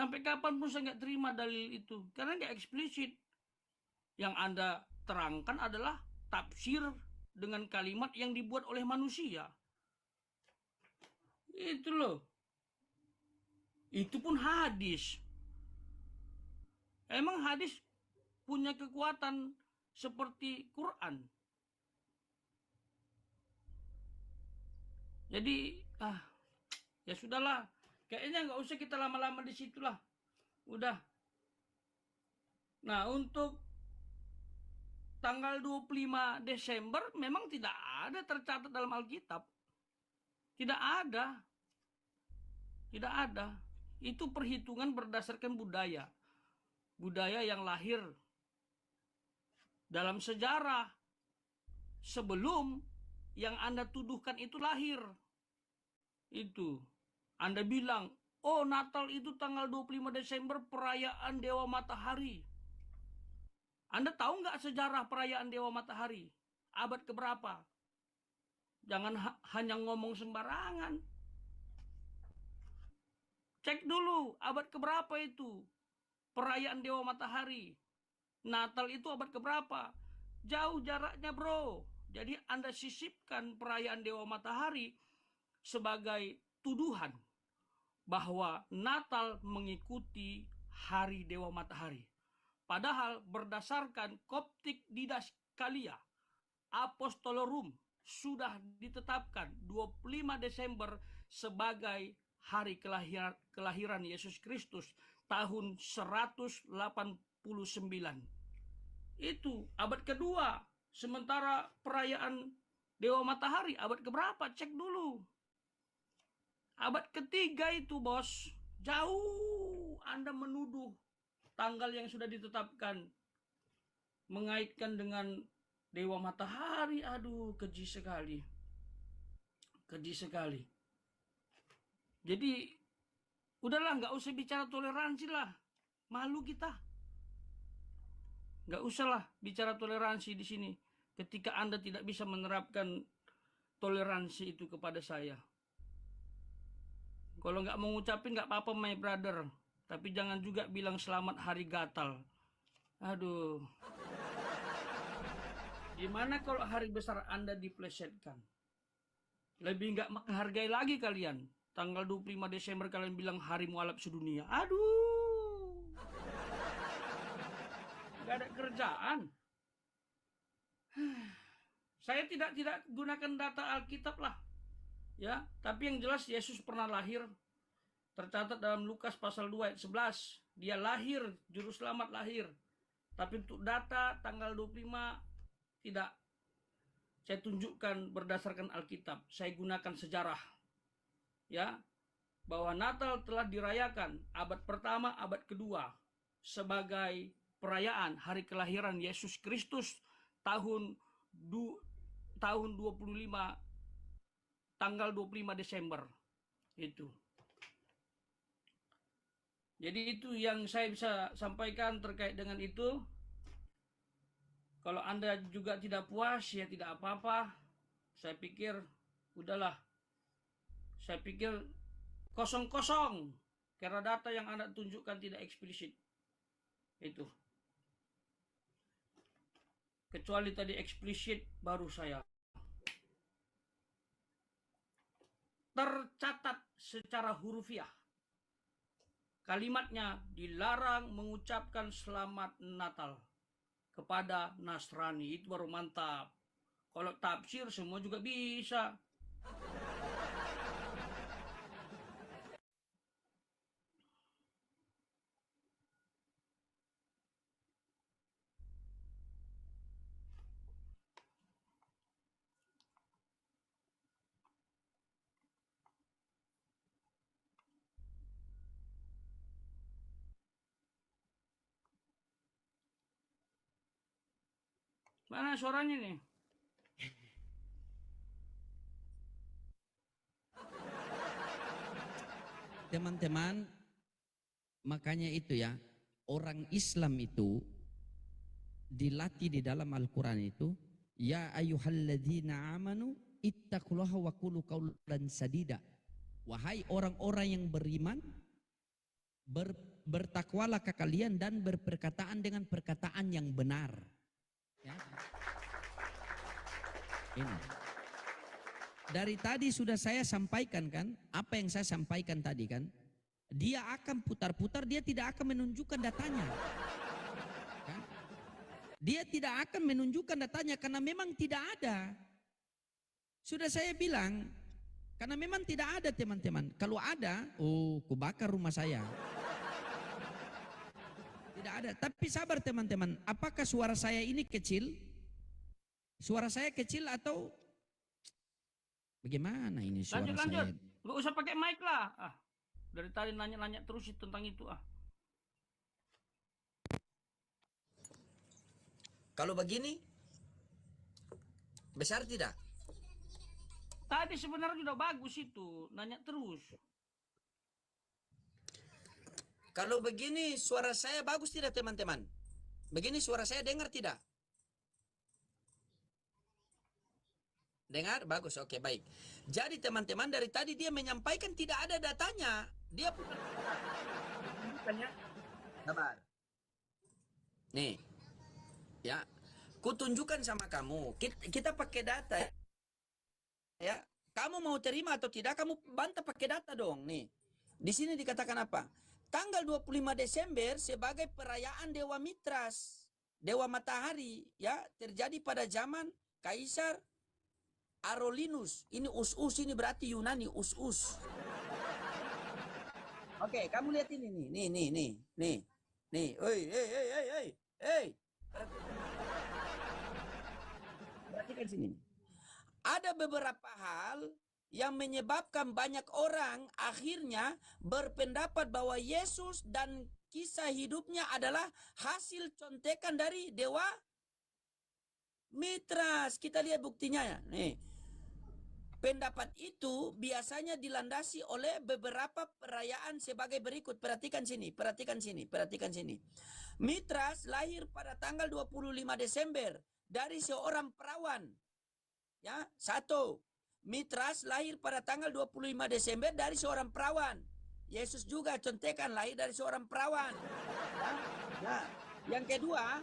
Sampai kapanpun saya nggak terima dalil itu, karena nggak eksplisit. Yang Anda terangkan adalah tafsir dengan kalimat yang dibuat oleh manusia. Itu loh. Itu pun hadis. Emang hadis punya kekuatan seperti Quran? Jadi, ya sudahlah. Kayaknya nggak usah kita lama-lama di situlah. Udah. Nah, untuk tanggal 25 Desember memang tidak ada tercatat dalam Alkitab. Tidak ada. Tidak ada. Itu perhitungan berdasarkan budaya. Budaya yang lahir dalam sejarah sebelum yang Anda tuduhkan itu lahir. Itu. Anda bilang, oh Natal itu tanggal 25 Desember perayaan Dewa Matahari. Anda tahu nggak sejarah perayaan Dewa Matahari? Abad keberapa? Jangan hanya ngomong sembarangan. Cek dulu abad keberapa itu perayaan Dewa Matahari. Natal itu abad keberapa? Jauh jaraknya bro. Jadi Anda sisipkan perayaan Dewa Matahari sebagai tuduhan bahwa Natal mengikuti hari Dewa Matahari. Padahal berdasarkan Koptik Didaskalia Apostolorum sudah ditetapkan 25 Desember sebagai hari kelahiran Yesus Kristus tahun 189. Itu abad kedua. Sementara perayaan Dewa Matahari abad keberapa? Cek dulu. Abad ketiga itu bos. Jauh Anda menuduh tanggal yang sudah ditetapkan mengaitkan dengan Dewa Matahari. Aduh, keji sekali. Keji sekali. Jadi, udahlah, nggak usah bicara toleransi lah. Malu kita. Nggak usah lah bicara toleransi di sini. Ketika Anda tidak bisa menerapkan toleransi itu kepada saya. Kalau nggak mau ngucapin nggak apa-apa my brother. Tapi jangan juga bilang selamat hari gatal. Aduh. Gimana kalau hari besar Anda diplesetkan? Lebih nggak menghargai lagi kalian. Tanggal 25 Desember kalian bilang hari mualaf sedunia. Aduh. Gak ada kerjaan. Saya tidak gunakan data Alkitab lah. Ya, tapi yang jelas Yesus pernah lahir. Tercatat dalam Lukas pasal 2 ayat 11. Dia lahir, juru selamat lahir. Tapi untuk data tanggal 25 tidak saya tunjukkan berdasarkan Alkitab. Saya gunakan sejarah. Ya, bahwa Natal telah dirayakan abad pertama, abad kedua sebagai perayaan hari kelahiran Yesus Kristus tahun 25 tanggal 25 Desember itu. Jadi itu yang saya bisa sampaikan terkait dengan itu. Kalau Anda juga tidak puas ya tidak apa-apa. Saya pikir udahlah. Saya pikir kosong-kosong karena data yang Anda tunjukkan tidak eksplisit. Itu. Kecuali tadi eksplisit baru saya. Tercatat secara hurufiah. Kalimatnya dilarang mengucapkan selamat Natal kepada Nasrani. Itu baru mantap. Kalau tafsir semua juga bisa. Mana suaranya nih? Teman-teman, makanya itu ya, orang Islam itu dilatih di dalam Al-Quran itu, ya ayyuhalladzina amanu ittaqullaha wa qulu qawlan sadida. Wahai orang-orang yang beriman, bertakwalah kalian dan berperkataan dengan perkataan yang benar. Ya. Ini. Dari tadi sudah saya sampaikan kan, apa yang saya sampaikan tadi kan. Dia akan putar-putar, dia tidak akan menunjukkan datanya. Kan? Dia tidak akan menunjukkan datanya karena memang tidak ada. Sudah saya bilang, karena memang tidak ada teman-teman. Kalau ada, oh kubakar rumah saya. Tidak ada. Tapi sabar teman-teman, apakah suara saya ini kecil? Suara saya kecil atau bagaimana ini suara Lanjut, saya? nggak usah pakai mic lah. Dari tadi nanya-nanya terus tentang itu. Kalau begini, besar tidak? Tadi sebenarnya sudah bagus itu, nanya terus. Kalau begini suara saya bagus tidak teman-teman? Begini suara saya dengar tidak? Dengar? Bagus, oke baik. Jadi teman-teman dari tadi dia menyampaikan tidak ada datanya. Dia bukannya sabar. Nih, ya, kutunjukkan sama kamu. Kita pakai data, ya. Kamu mau terima atau tidak? Kamu bantah pakai data dong. Nih, di sini dikatakan apa? Tanggal 25 Desember sebagai perayaan Dewa Mitras, Dewa Matahari, ya, terjadi pada zaman Kaisar Arolinus. Ini us-us, ini berarti Yunani, us-us. Oke, kamu lihat ini nih. Oi. Perhatikan sini. Ada beberapa hal yang menyebabkan banyak orang akhirnya berpendapat bahwa Yesus dan kisah hidupnya adalah hasil contekan dari Dewa Mitras. Kita lihat buktinya ya. Nih. Pendapat itu biasanya dilandasi oleh beberapa perayaan sebagai berikut. Perhatikan sini. Mitras lahir pada tanggal 25 Desember dari seorang perawan. Ya, satu. Mitras lahir pada tanggal 25 Desember dari seorang perawan. Yesus juga contekan lahir dari seorang perawan. Ya. Nah, yang kedua,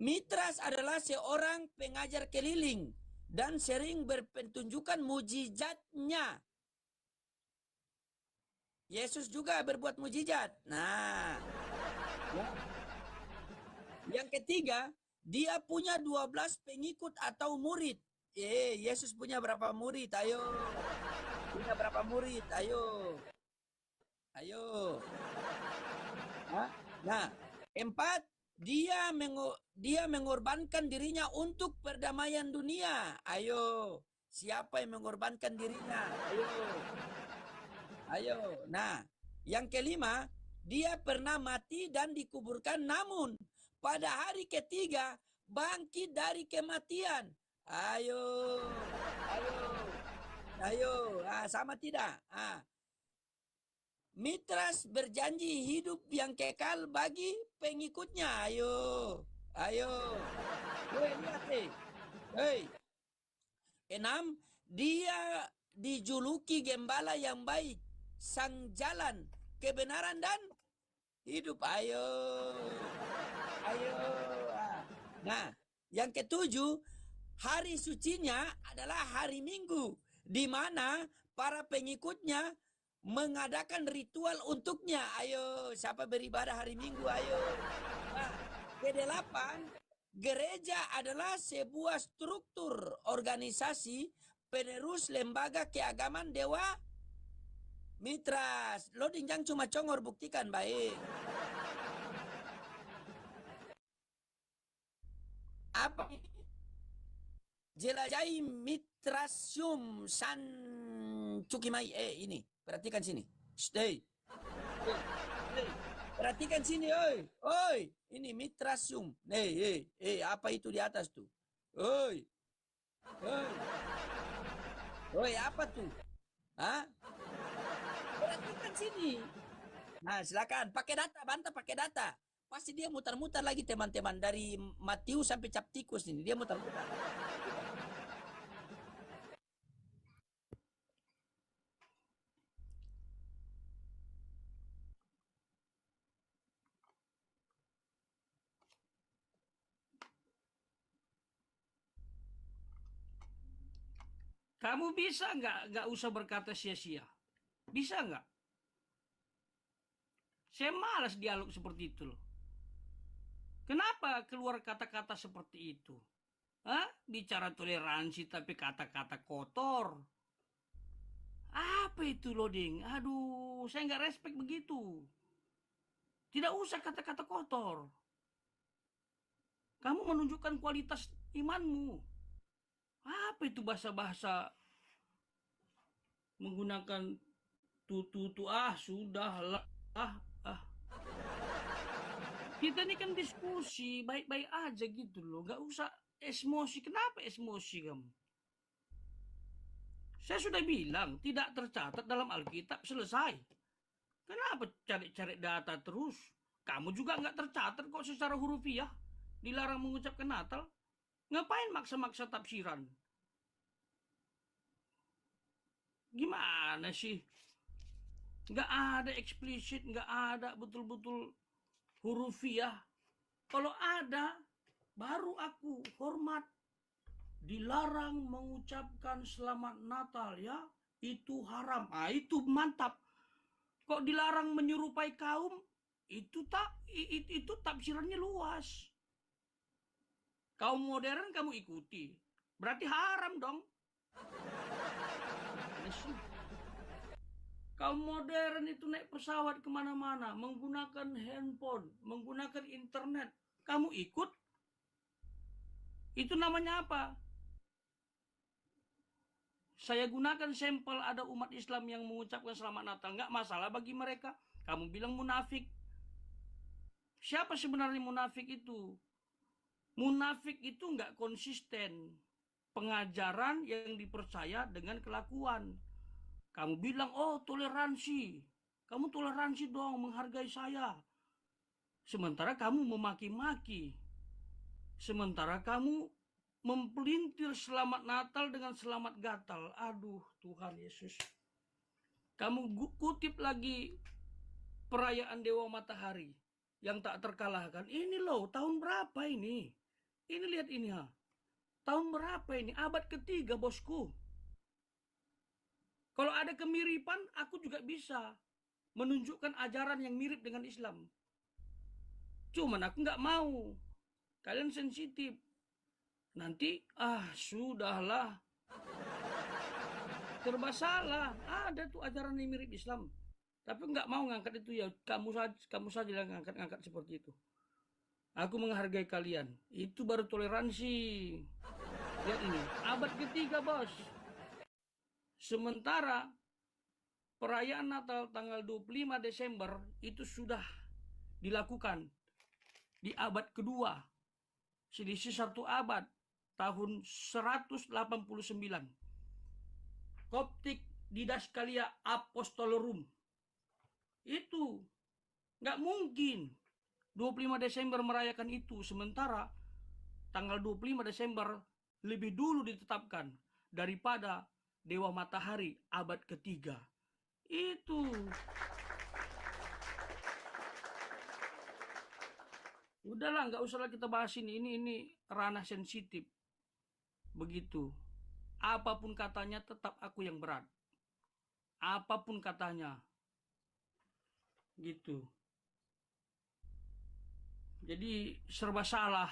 Mitras adalah seorang pengajar keliling dan sering berpertunjukan mujizatnya. Yesus juga berbuat mujizat. Nah, ya. Yang ketiga, dia punya 12 pengikut atau murid. Yesus punya berapa murid? Ayo. Punya berapa murid? Ayo. Nah, 4, dia mengorbankan dirinya untuk perdamaian dunia. Ayo. Siapa yang mengorbankan dirinya? Ayo. Nah, yang kelima, dia pernah mati dan dikuburkan, namun pada hari ketiga bangkit dari kematian. Ayo. Sama tidak? Mitras berjanji hidup yang kekal bagi pengikutnya. Ayo. Lihat nih. 6, dia dijuluki gembala yang baik, sang jalan, kebenaran dan hidup. Ayo. Nah, yang ketujuh, hari sucinya adalah hari Minggu, di mana para pengikutnya mengadakan ritual untuknya. Ayo, siapa beribadah hari Minggu? Ayo. Nah, ke-8, gereja adalah sebuah struktur organisasi penerus lembaga keagamaan Dewa Mitras. Lo dinjang cuma congor, buktikan baik. Apa ini? Jelajahi Mitrasium San Cukimai. Ini, perhatikan sini. Stay. Perhatikan sini, oi. Ini Mitrasium. Apa itu di atas tuh? Oi, apa tuh? Perhatikan sini. Nah, silakan pakai data, bantah pakai data. Pasti dia mutar-mutar lagi teman-teman, dari Matius sampai Captikus ini dia mutar-mutar. Kamu bisa nggak usah berkata sia-sia? Bisa nggak? Saya malas dialog seperti itu loh. Kenapa keluar kata-kata seperti itu? Hah? Bicara toleransi tapi kata-kata kotor. Apa itu loading? Aduh, saya nggak respect begitu. Tidak usah kata-kata kotor. Kamu menunjukkan kualitas imanmu. Apa itu bahasa-bahasa menggunakan tutu sudahlah ah. Kita ini kan diskusi baik-baik aja gitu loh, nggak usah emosi. Kenapa emosi kamu? Saya sudah bilang tidak tercatat dalam Alkitab, selesai. Kenapa cari-cari data terus? Kamu juga nggak tercatat kok secara hurufiah. Dilarang mengucapkan Natal. Ngapain maksa-maksa tafsiran? Gimana sih? Nggak ada eksplisit, nggak ada betul-betul hurufiah. Kalau ada, baru aku hormat. Dilarang mengucapkan selamat Natal ya, itu haram. Itu mantap. Kok dilarang menyerupai kaum? Itu tafsirannya luas. Kaum modern kamu ikuti, berarti haram dong. Kaum modern itu naik pesawat kemana-mana, menggunakan handphone, menggunakan internet. Kamu ikut? Itu namanya apa? Saya gunakan sampel ada umat Islam yang mengucapkan selamat Natal. Nggak masalah bagi mereka. Kamu bilang munafik. Siapa sebenarnya munafik itu? Munafik itu nggak konsisten. Pengajaran yang dipercaya dengan kelakuan. Kamu bilang, oh toleransi. Kamu toleransi dong, menghargai saya. Sementara kamu memaki-maki. Sementara kamu mempelintir selamat Natal dengan selamat gatal. Aduh, Tuhan Yesus. Kamu kutip lagi perayaan Dewa Matahari yang tak terkalahkan. Ini loh, tahun berapa ini? Ini lihat ini ha. Tahun berapa ini? Abad ketiga, bosku. Kalau ada kemiripan, aku juga bisa menunjukkan ajaran yang mirip dengan Islam. Cuman aku nggak mau. Kalian sensitif. Nanti, sudahlah. Serba salah. Ada tuh ajaran yang mirip Islam. Tapi nggak mau ngangkat itu ya. Kamu saja yang ngangkat seperti itu. Aku menghargai kalian. Itu baru toleransi. Lihat ini. Abad ketiga, bos. Sementara perayaan Natal tanggal 25 Desember itu sudah dilakukan di abad kedua. Selisih 1 abad. Tahun 189. Koptik Didaskalia Apostolorum. Itu nggak mungkin 25 Desember merayakan itu, sementara tanggal 25 Desember lebih dulu ditetapkan daripada Dewa Matahari abad ketiga. Itu udahlah, nggak usah kita bahas ini ranah sensitif. Begitu. Apapun katanya tetap aku yang berat. Apapun katanya. Gitu. Jadi serba salah.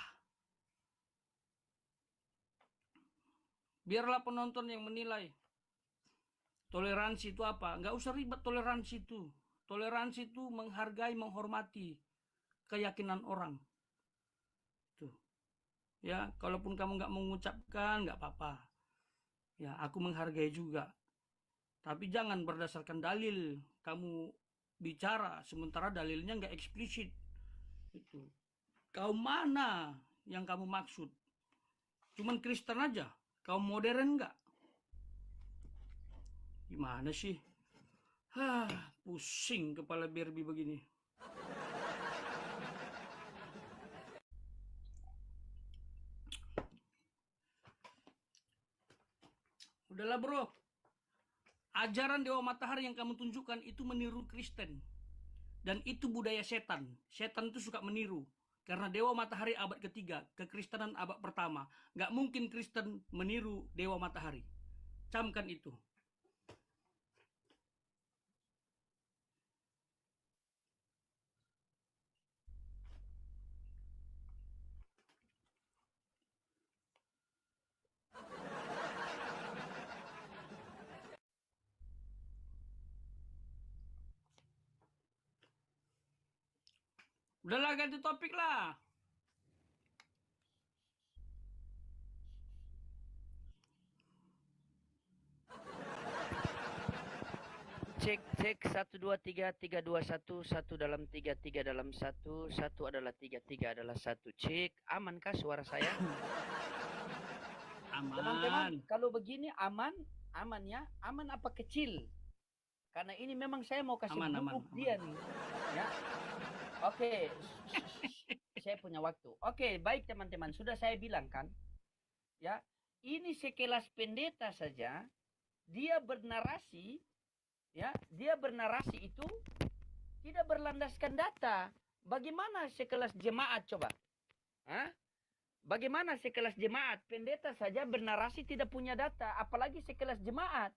Biarlah penonton yang menilai. Toleransi itu apa? Nggak usah ribet toleransi itu. Toleransi itu menghargai, menghormati keyakinan orang. Tuh. Ya, kalaupun kamu nggak mengucapkan, nggak apa-apa. Ya, aku menghargai juga. Tapi jangan berdasarkan dalil kamu bicara, sementara dalilnya nggak eksplisit. Itu. Kaum mana yang kamu maksud? Cuman Kristen aja, kaum modern nggak? Gimana sih? Pusing kepala Barbie begini. Udahlah bro, ajaran Dewa Matahari yang kamu tunjukkan itu meniru Kristen. Dan itu budaya setan. Setan itu suka meniru. Karena Dewa Matahari abad ketiga, kekristenan abad pertama. Gak mungkin Kristen meniru Dewa Matahari. camkan itu. Udahlah, ganti topik lah. Cek cek 1 2 3 3 2 1 1 dalam 3 3 dalam 1 1 adalah 3 3 adalah 1. Cek, amankah suara saya? Teman-teman, Aman. kalau begini aman, aman ya. Aman apa kecil? Karena ini memang saya mau kasih Aman, bubuk aman, dia nih. Ya. Oke. Saya punya waktu. Oke, baik teman-teman, sudah saya bilang kan. Ya, ini sekelas pendeta saja dia bernarasi, ya, dia bernarasi itu tidak berlandaskan data. Bagaimana sekelas jemaat coba? Hah? Bagaimana sekelas jemaat? Pendeta saja bernarasi tidak punya data, apalagi sekelas jemaat.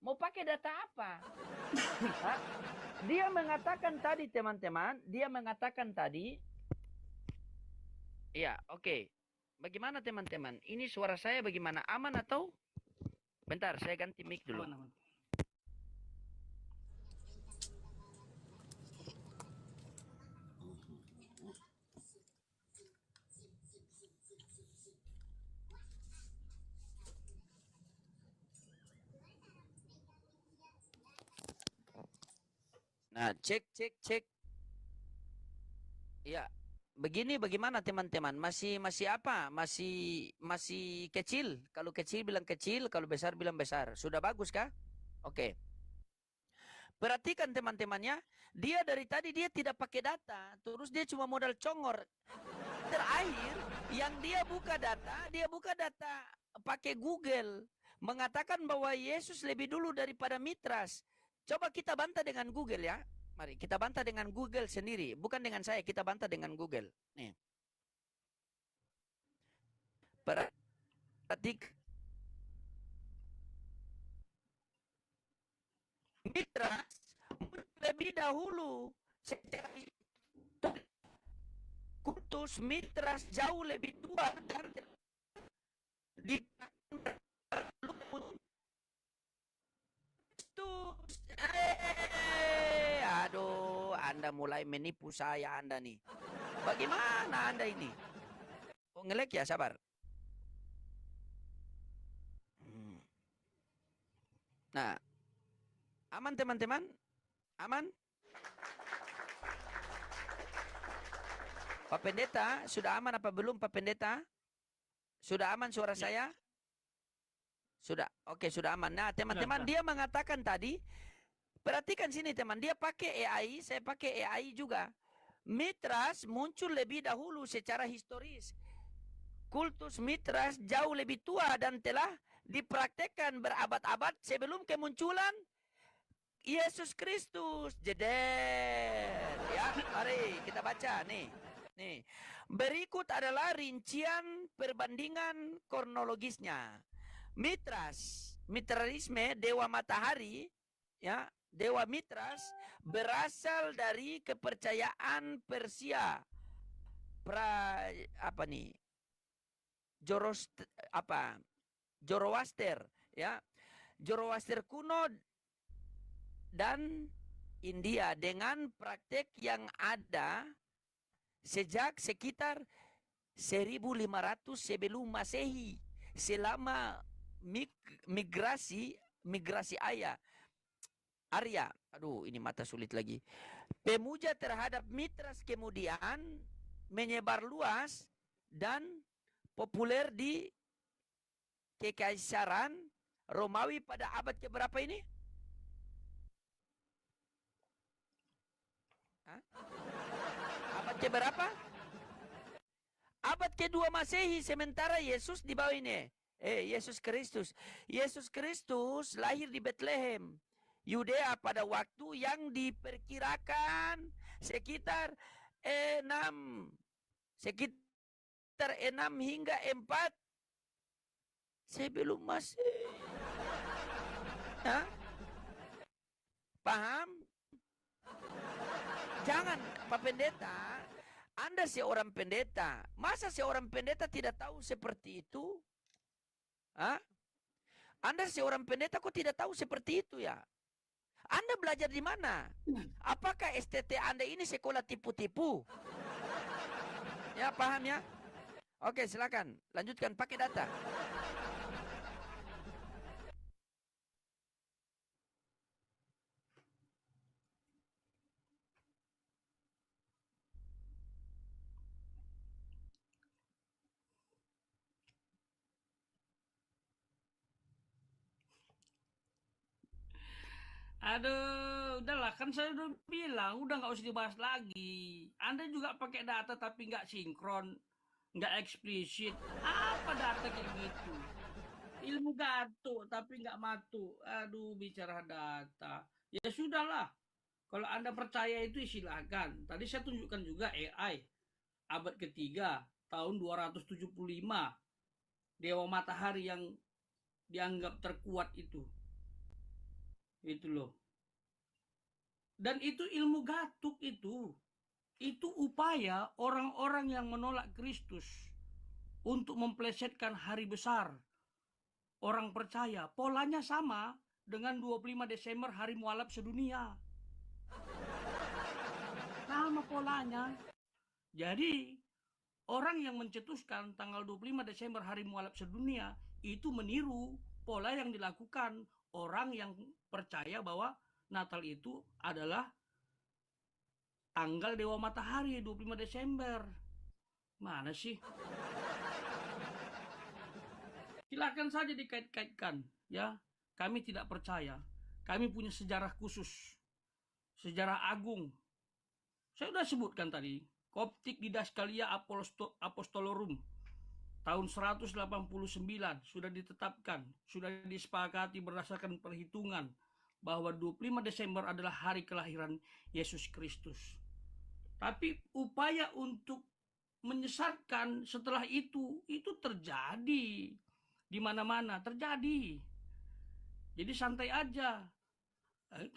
Mau pakai data apa? Hah? Dia mengatakan tadi teman-teman, dia mengatakan tadi, ya oke. Bagaimana teman-teman? Ini suara saya bagaimana? Aman atau? Bentar, saya ganti mic dulu. Aman, aman. Nah, cek cek cek. Ya, begini bagaimana teman-teman? Masih apa? Masih kecil. Kalau kecil bilang kecil, kalau besar bilang besar. Sudah bagus kah? Oke. Perhatikan teman-temannya, dia dari tadi dia tidak pakai data, terus dia cuma modal congor. Terakhir, yang dia buka data pakai Google, mengatakan bahwa Yesus lebih dulu daripada Mitras. Coba kita bantah dengan Google ya. Mari kita bantah dengan Google sendiri, bukan dengan saya, kita bantah dengan Google. Nih. Perhatikan. Mitras lebih dahulu secara Kultus Mitras jauh lebih tua dan di aduh, Anda mulai menipu saya Anda nih. Bagaimana Anda ini? Oh, ngelek ya, sabar. Nah, aman teman-teman? Aman? Pak Pendeta, sudah aman apa belum Pak Pendeta? Sudah aman suara saya? Sudah, oke sudah aman. Nah teman-teman, dia mengatakan tadi, perhatikan sini teman, dia pakai AI, saya pakai AI juga. Mitras muncul lebih dahulu secara historis. Kultus Mitras jauh lebih tua dan telah dipraktekkan berabad-abad sebelum kemunculan Yesus Kristus. Jeder. Ya, mari kita baca nih. Nih, berikut adalah rincian perbandingan kronologisnya. Mitraisme, dewa matahari, ya, dewa Mitras berasal dari kepercayaan Persia. Apa nih? Zoroaster, ya. Zoroaster kuno dan India dengan praktek yang ada sejak sekitar 1500 sebelum Masehi, selama migrasi Arya. Aduh, ini mata sulit lagi. Pemuja terhadap Mitras kemudian menyebar luas dan populer di Kekaisaran Romawi pada abad keberapa ini? Abad keberapa? Abad kedua Masehi, sementara Yesus di bawah ini. Yesus Kristus. Yesus Kristus lahir di Bethlehem, Yudea pada waktu yang diperkirakan sekitar 6 hingga 4 sebelum Masehi. Hah? Paham? Jangan, Pak Pendeta. Anda seorang pendeta. Masa seorang pendeta tidak tahu seperti itu? Hah? Anda seorang pendeta kok tidak tahu seperti itu ya? Anda belajar di mana? Apakah STT Anda ini sekolah tipu-tipu? Ya, paham ya? Oke, silakan. Lanjutkan pakai data. Aduh, udahlah kan saya udah bilang, udah nggak usah dibahas lagi. Anda juga pakai data tapi nggak sinkron, nggak eksplisit. Apa data kayak gitu? Ilmu gato tapi nggak matu. Aduh, bicara data. Ya sudahlah. Kalau Anda percaya itu silakan. Tadi saya tunjukkan juga AI abad ketiga tahun 275. Dewa matahari yang dianggap terkuat itu. Itu loh. Dan itu ilmu gatuk itu. Itu upaya orang-orang yang menolak Kristus untuk memplesetkan hari besar. Orang percaya, polanya sama dengan 25 Desember hari mualaf sedunia. Sama polanya. Jadi, orang yang mencetuskan tanggal 25 Desember hari mualaf sedunia itu meniru pola yang dilakukan orang yang percaya bahwa Natal itu adalah tanggal Dewa Matahari 25 Desember. Mana sih? Silakan saja dikait-kaitkan, ya. Kami tidak percaya. Kami punya sejarah khusus. Sejarah agung. Saya sudah sebutkan tadi, Koptik Didaskalia Apostolorum tahun 189 sudah ditetapkan, sudah disepakati berdasarkan perhitungan bahwa 25 Desember adalah hari kelahiran Yesus Kristus. Tapi upaya untuk menyesatkan setelah itu terjadi di mana-mana, terjadi. Jadi santai aja.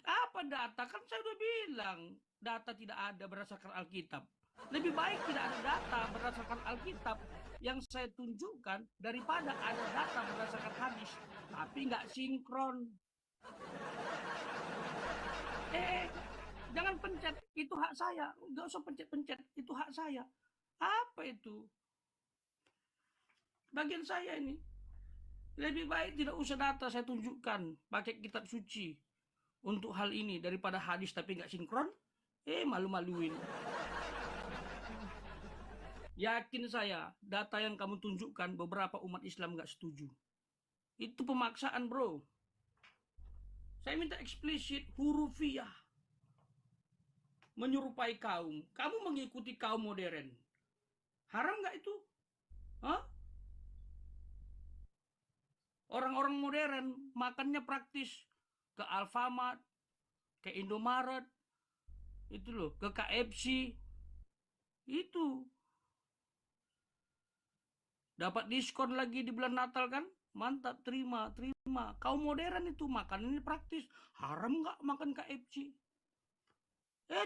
Apa data? Kan saya udah bilang, data tidak ada berdasarkan Alkitab. Lebih baik tidak ada data berdasarkan Alkitab yang saya tunjukkan daripada ada data berdasarkan hadis tapi nggak sinkron. Jangan pencet, itu hak saya. Nggak usah pencet-pencet, itu hak saya. Apa itu? Bagian saya ini. Lebih baik tidak usah data saya tunjukkan pakai kitab suci untuk hal ini daripada hadis tapi nggak sinkron. Malu-maluin. Yakin saya, data yang kamu tunjukkan beberapa umat Islam nggak setuju. Itu pemaksaan, bro. Saya minta eksplisit, hurufiah. Menyerupai kaum. Kamu mengikuti kaum modern. Haram nggak itu? Hah? Orang-orang modern makannya praktis. Ke Alfamart, ke Indomaret, itu loh, ke KFC. Itu. Dapat diskon lagi di bulan Natal kan? Mantap, terima. Kaum modern itu makanannya praktis. Haram nggak makan KFC?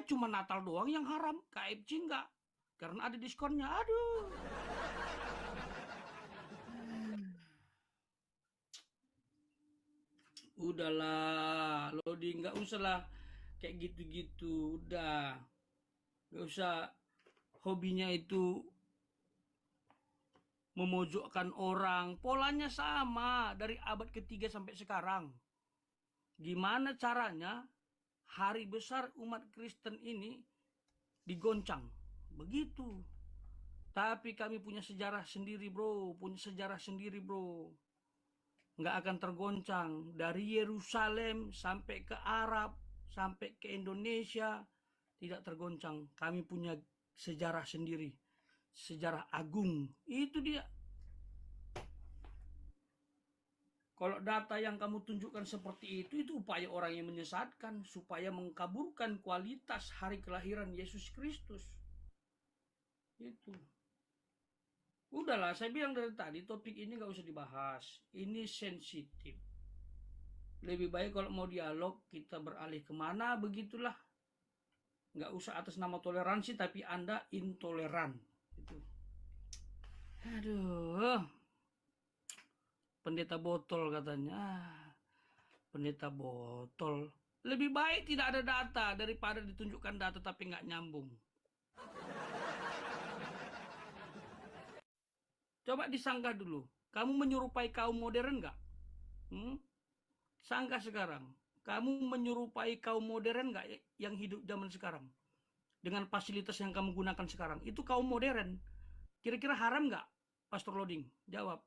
Cuma Natal doang yang haram, KFC nggak. Karena ada diskonnya. Aduh. Udahlah, Lodi, nggak usah lah kayak gitu-gitu. Udah, nggak usah hobinya itu memojokkan orang. Polanya sama dari abad ketiga sampai sekarang. Gimana caranya hari besar umat Kristen ini digoncang? Begitu. Tapi kami punya sejarah sendiri, bro. Nggak akan tergoncang. Dari Yerusalem sampai ke Arab, sampai ke Indonesia, tidak tergoncang. Kami punya sejarah sendiri. Sejarah agung. Itu dia. Kalau data yang kamu tunjukkan seperti itu upaya orang yang menyesatkan supaya mengkaburkan kualitas hari kelahiran Yesus Kristus. Itu. Udahlah, saya bilang dari tadi topik ini nggak usah dibahas. Ini sensitif. Lebih baik kalau mau dialog kita beralih kemana begitulah. Nggak usah atas nama toleransi tapi Anda intoleran. Gitu. Aduh. Pendeta botol katanya. Pendeta botol. Lebih baik tidak ada data daripada ditunjukkan data tapi nggak nyambung. Coba disanggah dulu. Kamu menyerupai kaum modern nggak? Sanggah sekarang. Kamu menyerupai kaum modern nggak yang hidup zaman sekarang? Dengan fasilitas yang kamu gunakan sekarang. Itu kaum modern. Kira-kira haram nggak, Pastor Loading? Jawab.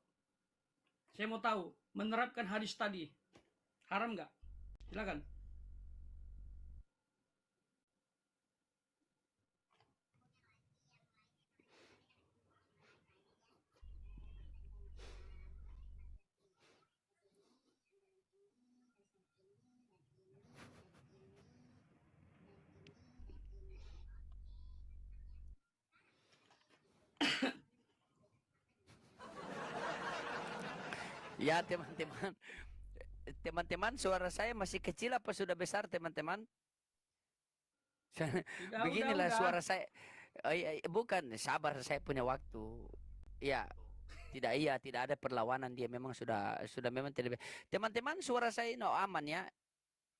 Saya mau tahu. Menerapkan hadis tadi. Haram nggak? Silakan. Ya teman-teman, teman-teman suara saya masih kecil apa sudah besar teman-teman? Beginilah Udah. suara saya. Bukan, sabar, saya punya waktu. Ya, tidak ada perlawanan, dia memang sudah memang tidak. Teman-teman suara saya ini aman ya.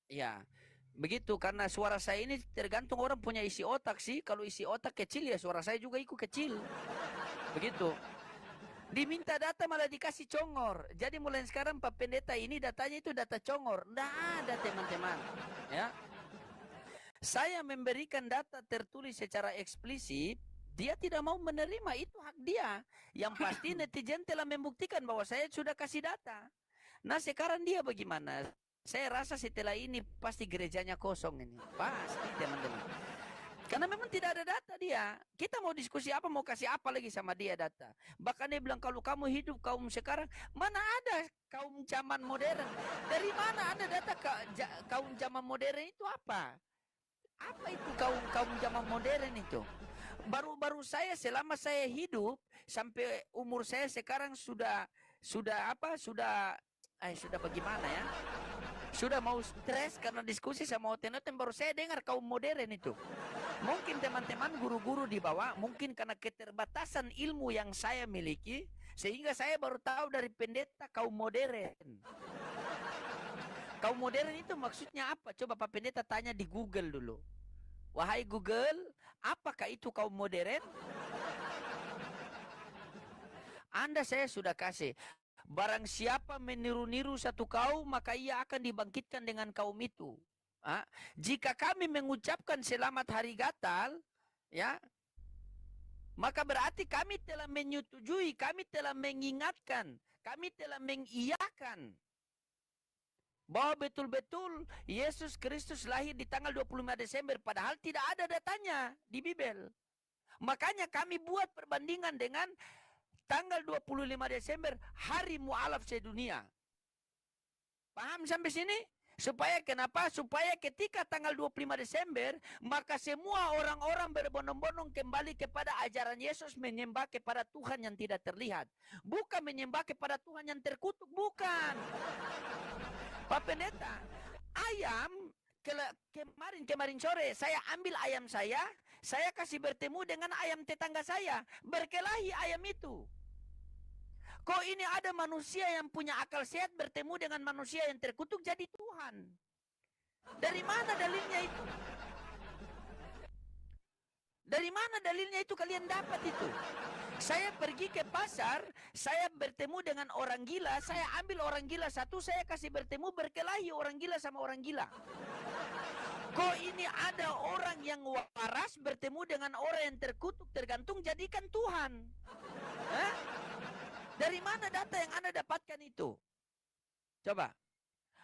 Ya. Begitu, karena suara saya ini tergantung orang punya isi otak sih. Kalau isi otak kecil ya suara saya juga ikut kecil. Begitu. Diminta data malah dikasih congor. Jadi mulai sekarang Pak Pendeta ini datanya itu data congor. Nggak ada teman-teman. Ya. Saya memberikan data tertulis secara eksplisit. Dia tidak mau menerima, itu hak dia. Yang pasti netizen telah membuktikan bahwa saya sudah kasih data. Nah sekarang dia bagaimana? Saya rasa setelah ini pasti gerejanya kosong ini. Pasti teman-teman. Karena memang tidak ada data dia. Kita mau diskusi apa, mau kasih apa lagi sama dia data. Bahkan dia bilang kalau kamu hidup kaum sekarang, mana ada kaum zaman modern? Dari mana ada data kaum zaman modern itu apa? Apa itu kaum zaman modern itu? Baru saya selama saya hidup sampai umur saya sekarang sudah bagaimana ya? Sudah mau stres karena diskusi sama Oten-Oten, baru saya dengar kaum modern itu. Mungkin teman-teman guru-guru di bawah, mungkin karena keterbatasan ilmu yang saya miliki, sehingga saya baru tahu dari pendeta kaum modern. Kaum modern itu maksudnya apa? Coba Pak Pendeta tanya di Google dulu. Wahai Google, apakah itu kaum modern? Anda saya sudah kasih. Barang siapa meniru-niru satu kaum, maka ia akan dibangkitkan dengan kaum itu. Jika kami mengucapkan selamat hari Gatal, ya, maka berarti kami telah menyetujui, kami telah mengingatkan, kami telah mengiyakan bahwa betul-betul Yesus Kristus lahir di tanggal 25 Desember, padahal tidak ada datanya di Bible. Makanya kami buat perbandingan dengan tanggal 25 Desember, hari mu'alaf sedunia. Paham sampai sini? Supaya kenapa? Supaya ketika tanggal 25 Desember, maka semua orang-orang berbondong-bondong kembali kepada ajaran Yesus, menyembah kepada Tuhan yang tidak terlihat. Bukan menyembah kepada Tuhan yang terkutuk, bukan. Pak Pendeta, ayam kemarin sore saya ambil ayam saya kasih bertemu dengan ayam tetangga saya, berkelahi ayam itu. Kok ini ada manusia yang punya akal sehat bertemu dengan manusia yang terkutuk jadi Tuhan? Dari mana dalilnya itu? Dari mana dalilnya itu kalian dapat itu? Saya pergi ke pasar, saya bertemu dengan orang gila, saya ambil orang gila satu, saya kasih bertemu, berkelahi orang gila sama orang gila. Kok ini ada orang yang waras bertemu dengan orang yang terkutuk, tergantung jadikan Tuhan? Dari mana data yang Anda dapatkan itu? Coba,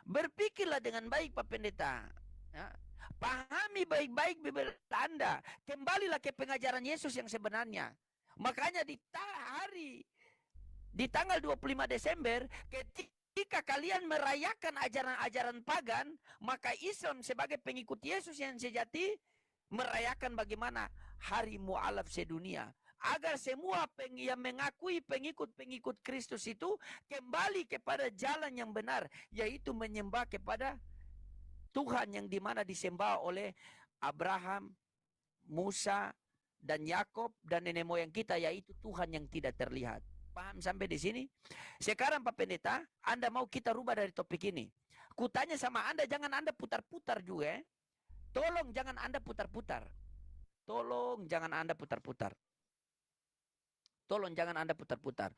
berpikirlah dengan baik Pak Pendeta. Ya. Pahami baik-baik Bible Anda. Kembalilah ke pengajaran Yesus yang sebenarnya. Makanya di tanggal 25 Desember, ketika kalian merayakan ajaran-ajaran pagan, maka Islam sebagai pengikut Yesus yang sejati merayakan bagaimana hari mu'alaf sedunia. agar semua yang mengakui pengikut-pengikut Kristus itu kembali kepada jalan yang benar, yaitu menyembah kepada Tuhan yang dimana disembah oleh Abraham, Musa, dan Yakob, dan nenek moyang kita, yaitu Tuhan yang tidak terlihat. Paham sampai di sini? Sekarang Pak Pendeta, Anda mau kita rubah dari topik ini. Kutanya sama Anda, jangan Anda putar-putar juga. Tolong jangan Anda putar-putar. Tolong jangan Anda putar-putar. Tolong jangan Anda putar-putar.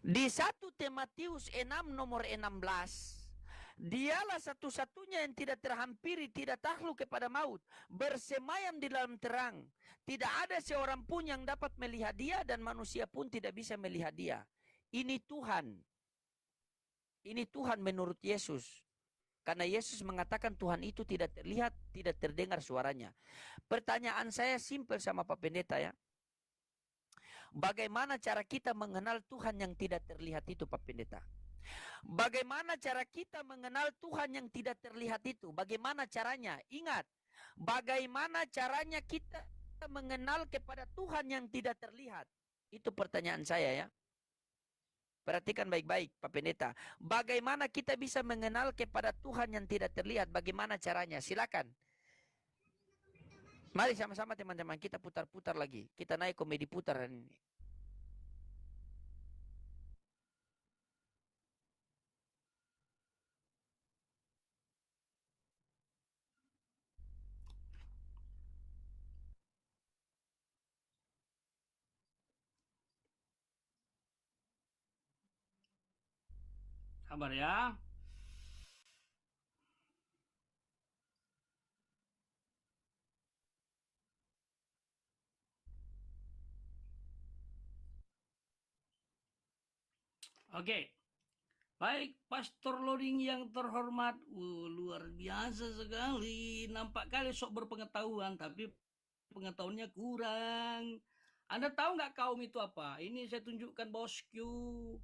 Di 1 Timotius 6 nomor 16, dialah satu-satunya yang tidak terhampiri, tidak takluk kepada maut, bersemayam di dalam terang. Tidak ada seorang pun yang dapat melihat dia, dan manusia pun tidak bisa melihat dia. Ini Tuhan. Ini Tuhan menurut Yesus. Karena Yesus mengatakan Tuhan itu tidak terlihat, tidak terdengar suaranya. Pertanyaan saya simpel sama Pak Pendeta ya. Bagaimana cara kita mengenal Tuhan yang tidak terlihat itu, Pak Pendeta? Bagaimana cara kita mengenal Tuhan yang tidak terlihat itu? Bagaimana caranya? Ingat, bagaimana caranya kita mengenal kepada Tuhan yang tidak terlihat? Itu pertanyaan saya ya. Perhatikan baik-baik Pak Pendeta. Bagaimana kita bisa mengenal kepada Tuhan yang tidak terlihat? Bagaimana caranya? Silakan. Mari sama-sama teman-teman kita putar-putar lagi. Kita naik komedi putaran ini. Sabar ya. Oke. Baik, Pastor Loading yang terhormat. Luar biasa sekali. Nampak kali sok berpengetahuan, tapi pengetahuannya kurang. Anda tahu nggak kaum itu apa? Ini saya tunjukkan bosku.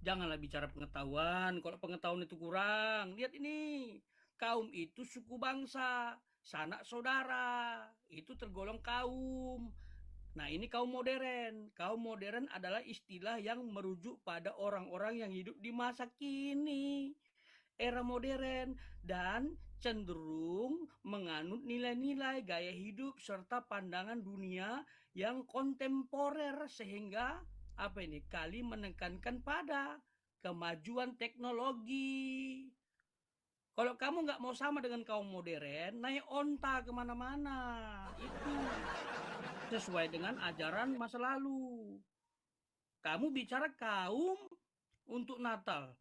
Janganlah bicara pengetahuan, kalau pengetahuan itu kurang. Lihat ini, kaum itu suku bangsa, sanak saudara, itu tergolong kaum. Nah, ini kaum modern. Kaum modern adalah istilah yang merujuk pada orang-orang yang hidup di masa kini, era modern, dan cenderung menganut nilai-nilai gaya hidup serta pandangan dunia yang kontemporer, sehingga kali menekankan pada kemajuan teknologi. Kalau kamu nggak mau sama dengan kaum modern, naik onta kemana-mana. Itu sesuai dengan ajaran masa lalu. Kamu bicara kaum untuk Natal,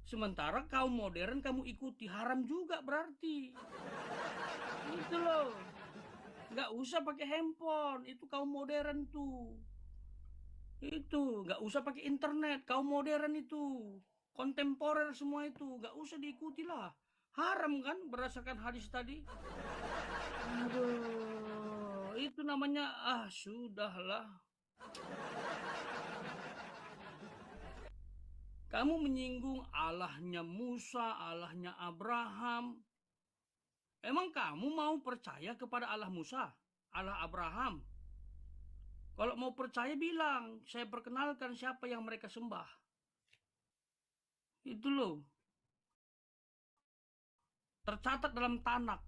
sementara kaum modern kamu ikuti, haram juga berarti. Itu loh. Nggak usah pakai handphone, itu kaum modern tuh. Itu, nggak usah pakai internet, kaum modern itu. Kontemporer semua itu, nggak usah diikuti lah. Haram kan berdasarkan hadis tadi. Aduh, itu namanya sudahlah. Kamu menyinggung Allahnya Musa, Allahnya Abraham. Emang kamu mau percaya kepada Allah Musa, Allah Abraham? Kalau mau percaya bilang, saya perkenalkan siapa yang mereka sembah. Itu loh. Tercatat dalam Tanak.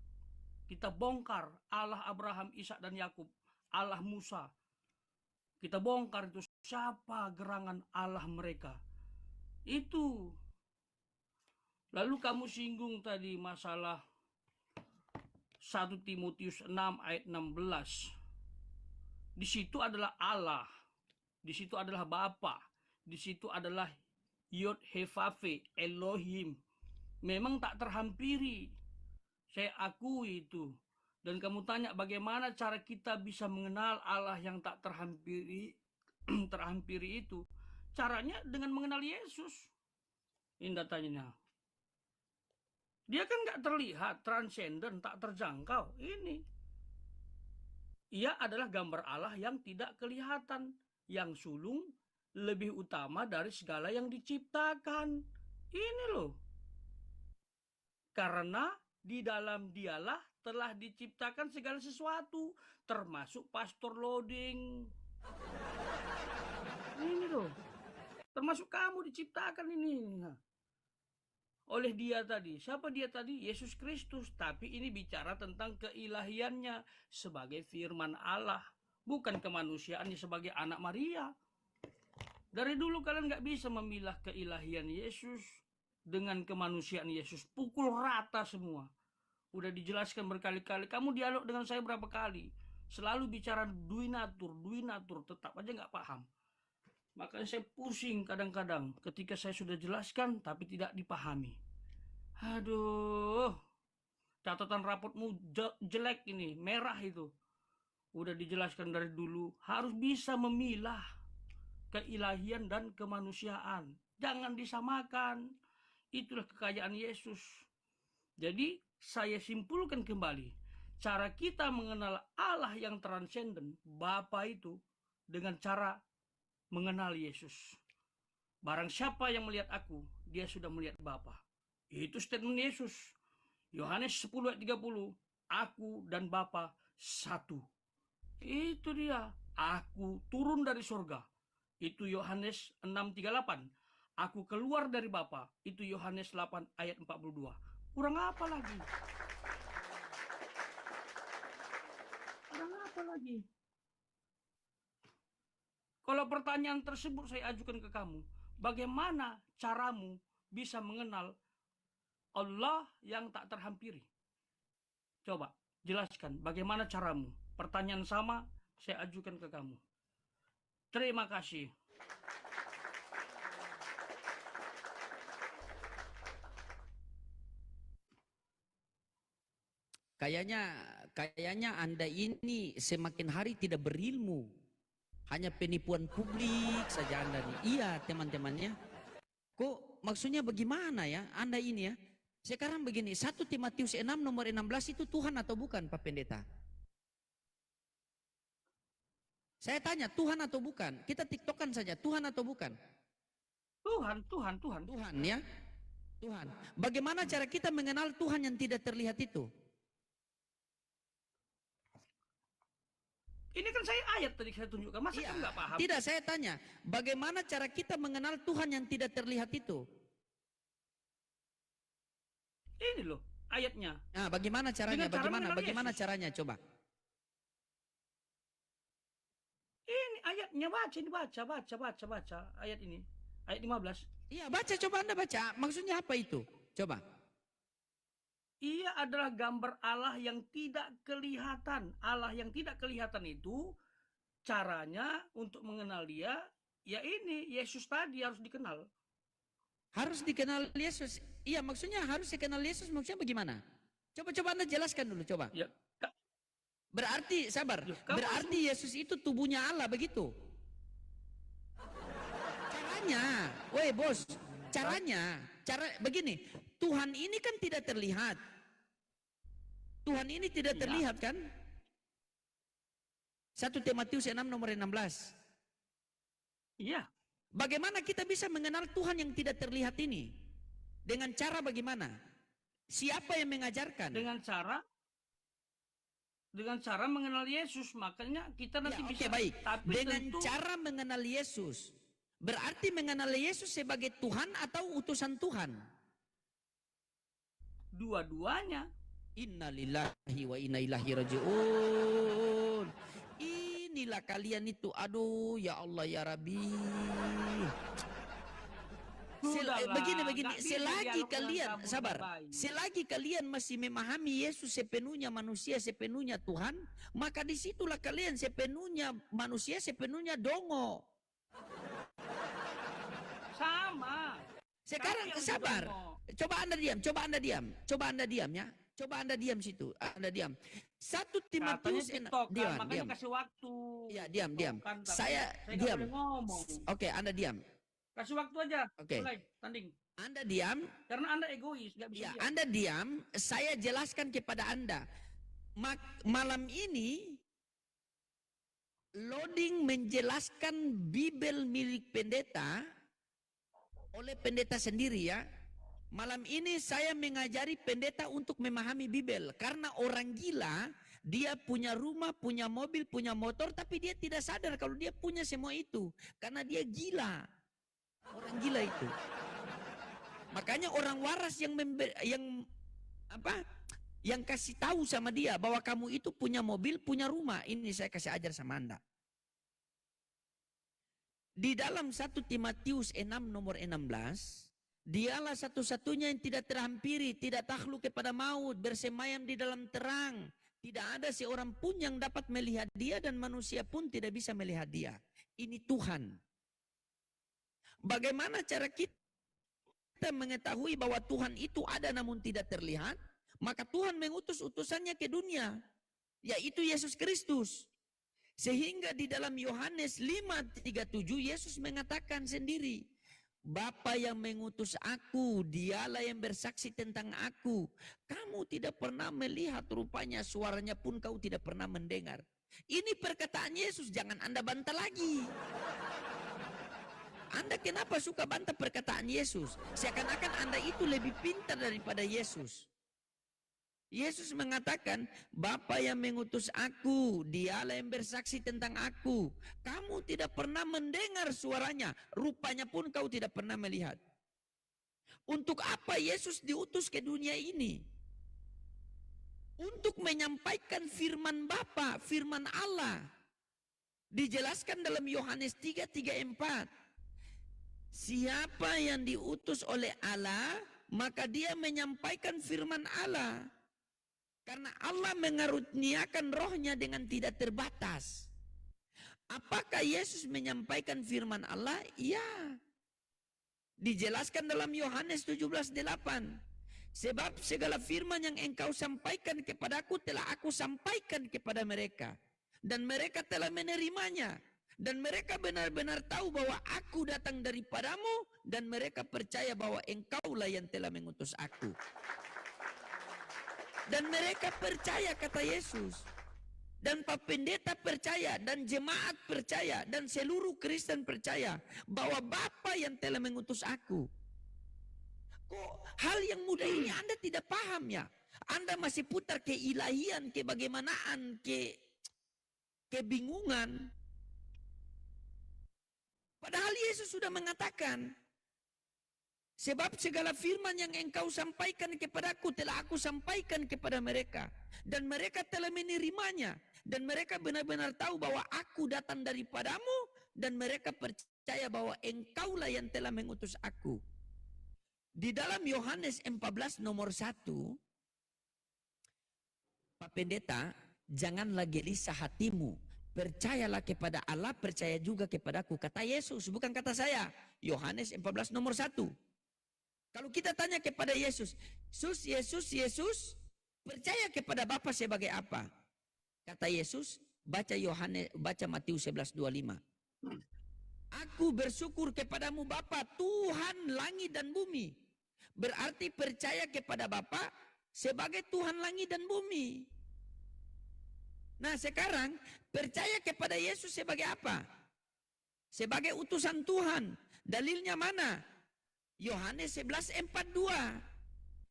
Kita bongkar Allah Abraham, Ishak dan Yakub, Allah Musa. Kita bongkar itu siapa gerangan Allah mereka. Itu. Lalu kamu singgung tadi masalah 1 Timotius 6 ayat 16. Di situ adalah Allah, di situ adalah Bapa, di situ adalah Yod Hevave, Elohim. Memang tak terhampiri. Saya akui itu. Dan kamu tanya bagaimana cara kita bisa mengenal Allah yang tak terhampiri, terhampiri itu. Caranya dengan mengenal Yesus. Ini datanya. Dia kan nggak terlihat, transenden, tak terjangkau. Ini. Ia adalah gambar Allah yang tidak kelihatan, yang sulung, lebih utama dari segala yang diciptakan. Ini loh. Karena di dalam dialah telah diciptakan segala sesuatu, termasuk Pastor Loading. Ini loh. Termasuk kamu diciptakan ini. Nah, oleh dia tadi. Siapa dia tadi? Yesus Kristus. Tapi ini bicara tentang keilahiannya sebagai firman Allah. Bukan kemanusiaannya sebagai anak Maria. Dari dulu kalian nggak bisa memilah keilahian Yesus dengan kemanusiaan Yesus. Pukul rata semua. Udah dijelaskan berkali-kali. Kamu dialog dengan saya berapa kali? Selalu bicara duinatur. Tetap aja nggak paham. Makanya saya pusing kadang-kadang ketika saya sudah jelaskan tapi tidak dipahami. Aduh, catatan rapotmu jelek ini, merah itu. Udah dijelaskan dari dulu, harus bisa memilah keilahian dan kemanusiaan. Jangan disamakan. Itulah kekayaan Yesus. Jadi saya simpulkan kembali, cara kita mengenal Allah yang transenden, Bapa itu, dengan cara mengenal Yesus. Barang siapa yang melihat aku, dia sudah melihat Bapa. Itu statement Yesus. Yohanes 10 ayat 30. Aku dan Bapa satu. Itu dia. Aku turun dari surga. Itu Yohanes 6:38. Aku keluar dari Bapa. Itu Yohanes 8 ayat 42. Kurang apa lagi? Kurang apa lagi? Kalau pertanyaan tersebut saya ajukan ke kamu, bagaimana caramu bisa mengenal Allah yang tak terhampiri? Coba jelaskan bagaimana caramu. Pertanyaan sama saya ajukan ke kamu. Terima kasih. Kayaknya Anda ini semakin hari tidak berilmu. Hanya penipuan publik saja Anda nih. Iya teman-temannya. Kok maksudnya bagaimana ya Anda ini ya? Sekarang begini, 1 Timotius 6 nomor 16 itu Tuhan atau bukan Pak Pendeta? Saya tanya Tuhan atau bukan? Kita tiktokan saja, Tuhan atau bukan? Tuhan. Tuhan ya. Tuhan. Bagaimana cara kita mengenal Tuhan yang tidak terlihat itu? Ini kan saya ayat tadi saya tunjukkan. Masa kamu nggak paham? Tidak, saya tanya. Bagaimana cara kita mengenal Tuhan yang tidak terlihat itu? Ini loh ayatnya. Nah, bagaimana caranya? Bagaimana caranya? Coba. Ini ayatnya, baca ayat ini. Ayat 15. Iya, baca, coba Anda baca. Maksudnya apa itu? Coba. Ia adalah gambar Allah yang tidak kelihatan. Allah yang tidak kelihatan itu caranya untuk mengenal dia, ya ini Yesus tadi harus dikenal. Harus dikenal Yesus. Iya, maksudnya harus dikenal Yesus maksudnya bagaimana? Coba Anda jelaskan dulu, coba. Ya, berarti, sabar. Ya, berarti Yesus itu tubuhnya Allah, begitu? Caranya, woi bos, cara begini, Tuhan ini kan tidak terlihat. Tuhan ini tidak terlihat kan? 1 Timotius 6 nomor 16. Iya. Bagaimana kita bisa mengenal Tuhan yang tidak terlihat ini? Dengan cara bagaimana? Siapa yang mengajarkan? Dengan cara mengenal Yesus, makanya kita nanti bisa. Baik. Tapi dengan tentu, cara mengenal Yesus, berarti mengenal Yesus sebagai Tuhan atau utusan Tuhan? Dua-duanya. Innalillahi wa inna ilaihi rajiun. Inilah kalian itu, aduh ya Allah ya Rabbi. Begini, selagi kalian sabar, selagi kalian masih memahami Yesus sepenuhnya manusia, sepenuhnya Tuhan, maka disitulah kalian sepenuhnya manusia, sepenuhnya dongo. Sama. Sekarang sabar. Coba Anda diam ya. Coba Anda diam situ. Anda diam. 1 Timotius diam. Kasih waktu. Ya, diam. Kan, saya diam. Oke, Anda diam. Kasih waktu aja. Oke. Mulai tanding. Anda diam. Karena Anda egois, nggak bisa. Ya, diam. Anda diam. Saya jelaskan kepada Anda. Malam ini loading menjelaskan Bibel milik pendeta oleh pendeta sendiri ya. Malam ini saya mengajari pendeta untuk memahami Bibel. Karena orang gila Dia punya rumah, punya mobil, punya motor, tapi dia tidak sadar kalau dia punya semua itu. Karena dia gila. Orang gila itu. Makanya orang waras yang kasih tahu sama dia bahwa kamu itu punya mobil, punya rumah. Ini saya kasih ajar sama Anda. Di dalam 1 Timotius 6 nomor 16, dialah satu-satunya yang tidak terhampiri, tidak takluk kepada maut, bersemayam di dalam terang. Tidak ada seorang pun yang dapat melihat dia dan manusia pun tidak bisa melihat dia. Ini Tuhan. Bagaimana cara kita mengetahui bahwa Tuhan itu ada namun tidak terlihat? Maka Tuhan mengutus utusannya ke dunia, yaitu Yesus Kristus. Sehingga di dalam Yohanes 5:37 Yesus mengatakan sendiri, Bapa yang mengutus aku, dialah yang bersaksi tentang aku. Kamu tidak pernah melihat rupanya, suaranya pun kau tidak pernah mendengar. Ini perkataan Yesus, jangan Anda bantah lagi. Anda kenapa suka bantah perkataan Yesus? Seakan-akan Anda itu lebih pintar daripada Yesus. Yesus mengatakan, Bapa yang mengutus aku, dialah yang bersaksi tentang aku. Kamu tidak pernah mendengar suaranya, rupanya pun kau tidak pernah melihat. Untuk apa Yesus diutus ke dunia ini? Untuk menyampaikan firman Bapa, firman Allah. Dijelaskan dalam Yohanes 3:4. Siapa yang diutus oleh Allah, maka dia menyampaikan firman Allah. Karena Allah mengaruniakan rohnya dengan tidak terbatas. Apakah Yesus menyampaikan firman Allah? Iya. Dijelaskan dalam Yohanes 17:8. Sebab segala firman yang engkau sampaikan kepadaku telah aku sampaikan kepada mereka. Dan mereka telah menerimanya. Dan mereka benar-benar tahu bahwa aku datang daripadamu. Dan mereka percaya bahwa engkaulah yang telah mengutus aku. Dan mereka percaya, kata Yesus. Dan Pak Pendeta percaya, dan jemaat percaya, dan seluruh Kristen percaya bahwa Bapa yang telah mengutus aku. Kok hal yang mudah ini Anda tidak paham ya? Anda masih putar keilahian, kebagaimanaan, kebingungan. Padahal Yesus sudah mengatakan, sebab segala firman yang engkau sampaikan kepadaku telah aku sampaikan kepada mereka. Dan mereka telah menerimanya. Dan mereka benar-benar tahu bahwa aku datang daripadamu. Dan mereka percaya bahwa engkaulah yang telah mengutus aku. Di dalam Yohanes 14 nomor 1. Pak Pendeta, janganlah gelisah hatimu. Percayalah kepada Allah, percaya juga kepadaku. Kata Yesus, bukan kata saya. Yohanes 14 nomor 1. Kalau kita tanya kepada Yesus, Yesus, percaya kepada Bapa sebagai apa? Kata Yesus, baca Matius 11:25. Aku bersyukur kepadamu Bapa, Tuhan langit dan bumi. Berarti percaya kepada Bapa sebagai Tuhan langit dan bumi. Nah sekarang, percaya kepada Yesus sebagai apa? Sebagai utusan Tuhan. Dalilnya mana? Yohanes 11:42.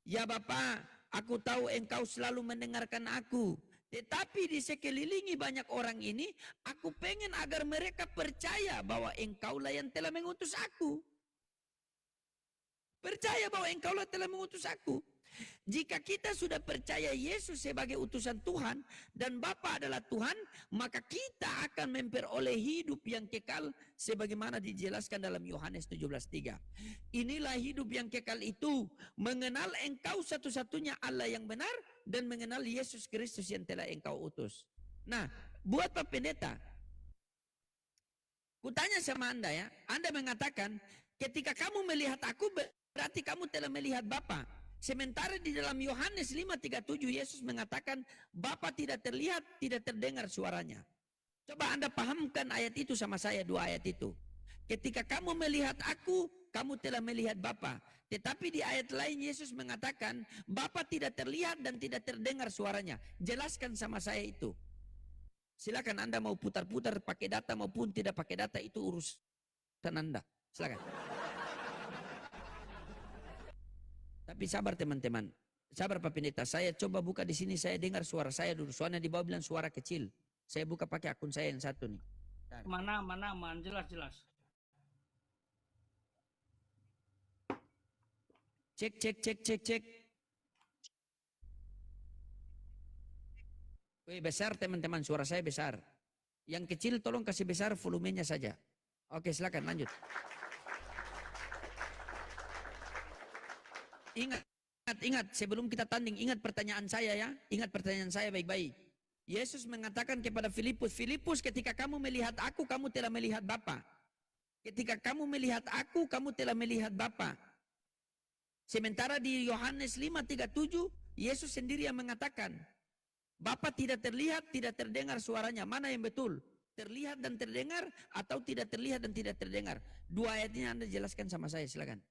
Ya Bapa, aku tahu engkau selalu mendengarkan aku. Tetapi di sekelilingi banyak orang ini, aku pengen agar mereka percaya bahwa engkaulah yang telah mengutus aku. Percaya bahwa engkaulah telah mengutus aku. Jika kita sudah percaya Yesus sebagai utusan Tuhan dan Bapa adalah Tuhan, maka kita akan memperoleh hidup yang kekal sebagaimana dijelaskan dalam Yohanes 17:3. Inilah hidup yang kekal itu, mengenal engkau satu-satunya Allah yang benar dan mengenal Yesus Kristus yang telah engkau utus. Nah, buat Pak Pendeta, kutanya sama Anda ya, Anda mengatakan ketika kamu melihat aku berarti kamu telah melihat Bapa. Sementara di dalam Yohanes 5:37 Yesus mengatakan Bapa tidak terlihat, tidak terdengar suaranya. Coba Anda pahamkan ayat itu sama saya, 2 ayat itu. Ketika kamu melihat aku, kamu telah melihat Bapa. Tetapi di ayat lain Yesus mengatakan Bapa tidak terlihat dan tidak terdengar suaranya. Jelaskan sama saya itu. Silakan Anda mau putar-putar pakai data maupun tidak pakai data, itu urusan Anda. Silakan. Tapi sabar teman-teman. Sabar Pak Pendeta, saya coba buka di sini, saya dengar suara saya dulu. Soalnya di bawah bilang suara kecil. Saya buka pakai akun saya yang satu nih. Mana, aman, jelas. Cek. Wih, besar teman-teman, suara saya besar. Yang kecil tolong kasih besar volumenya saja. Oke, silakan lanjut. Ingat, sebelum kita tanding, ingat pertanyaan saya ya. Ingat pertanyaan saya baik-baik. Yesus mengatakan kepada Filipus, Filipus, ketika kamu melihat aku, kamu telah melihat Bapa. Ketika kamu melihat aku, kamu telah melihat Bapa. Sementara di Yohanes 5:37, Yesus sendiri yang mengatakan, Bapa tidak terlihat, tidak terdengar suaranya. Mana yang betul? Terlihat dan terdengar atau tidak terlihat dan tidak terdengar? Dua ayat ini Anda jelaskan sama saya, silakan.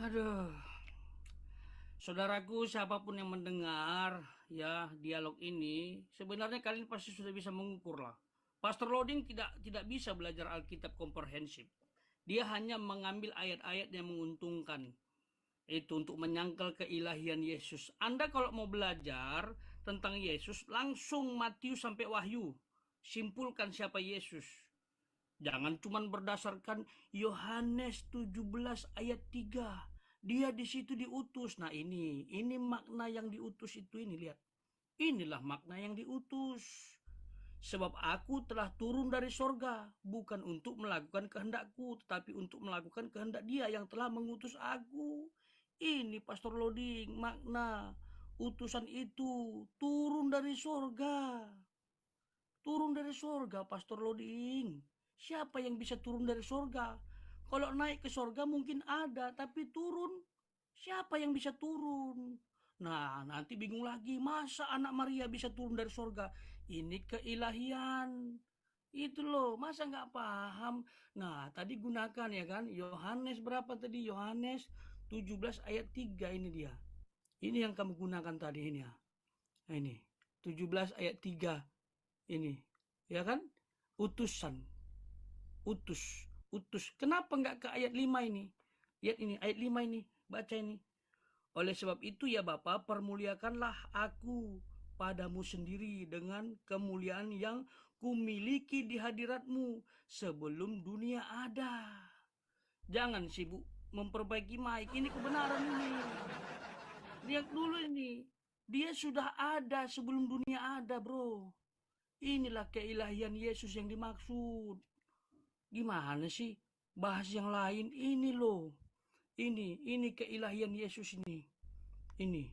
Aduh. Saudaraku, siapapun yang mendengar ya dialog ini, sebenarnya kalian pasti sudah bisa mengukur lah. Pastor Loading tidak bisa belajar Alkitab komprehensif. Dia hanya mengambil ayat-ayat yang menguntungkan. Itu untuk menyangkal keilahian Yesus. Anda kalau mau belajar tentang Yesus, langsung Matius sampai Wahyu. Simpulkan siapa Yesus. Jangan cuma berdasarkan Yohanes 17 ayat 3. Dia di situ diutus. Nah ini makna yang diutus itu ini, lihat. Inilah makna yang diutus. Sebab aku telah turun dari sorga, bukan untuk melakukan kehendakku, tetapi untuk melakukan kehendak Dia yang telah mengutus aku. Ini Pastor Loading, makna utusan itu turun dari sorga. Turun dari sorga, Pastor Loading. Siapa yang bisa turun dari sorga? Kalau naik ke sorga mungkin ada, tapi turun, siapa yang bisa turun? Nah, nanti bingung lagi, masa anak Maria bisa turun dari sorga? Ini keilahian. Itu loh, masa nggak paham? Nah, tadi gunakan ya kan, Yohanes berapa tadi? Yohanes 17 ayat 3 ini dia. Ini yang kamu gunakan tadi ini ya. Nah, ini, 17 ayat 3 ini. Ya kan? Utusan. Utus. Kenapa nggak ke ayat 5 ini? Lihat ini, ayat 5 ini. Baca ini. Oleh sebab itu ya Bapa, permuliakanlah aku padamu sendiri dengan kemuliaan yang kumiliki di hadiratmu sebelum dunia ada. Jangan sibuk memperbaiki mic. Ini kebenaran ini. Lihat dulu ini. Dia sudah ada sebelum dunia ada, bro. Inilah keilahian Yesus yang dimaksud. Gimana sih? Bahas yang lain ini loh. Ini keilahian Yesus ini. Ini.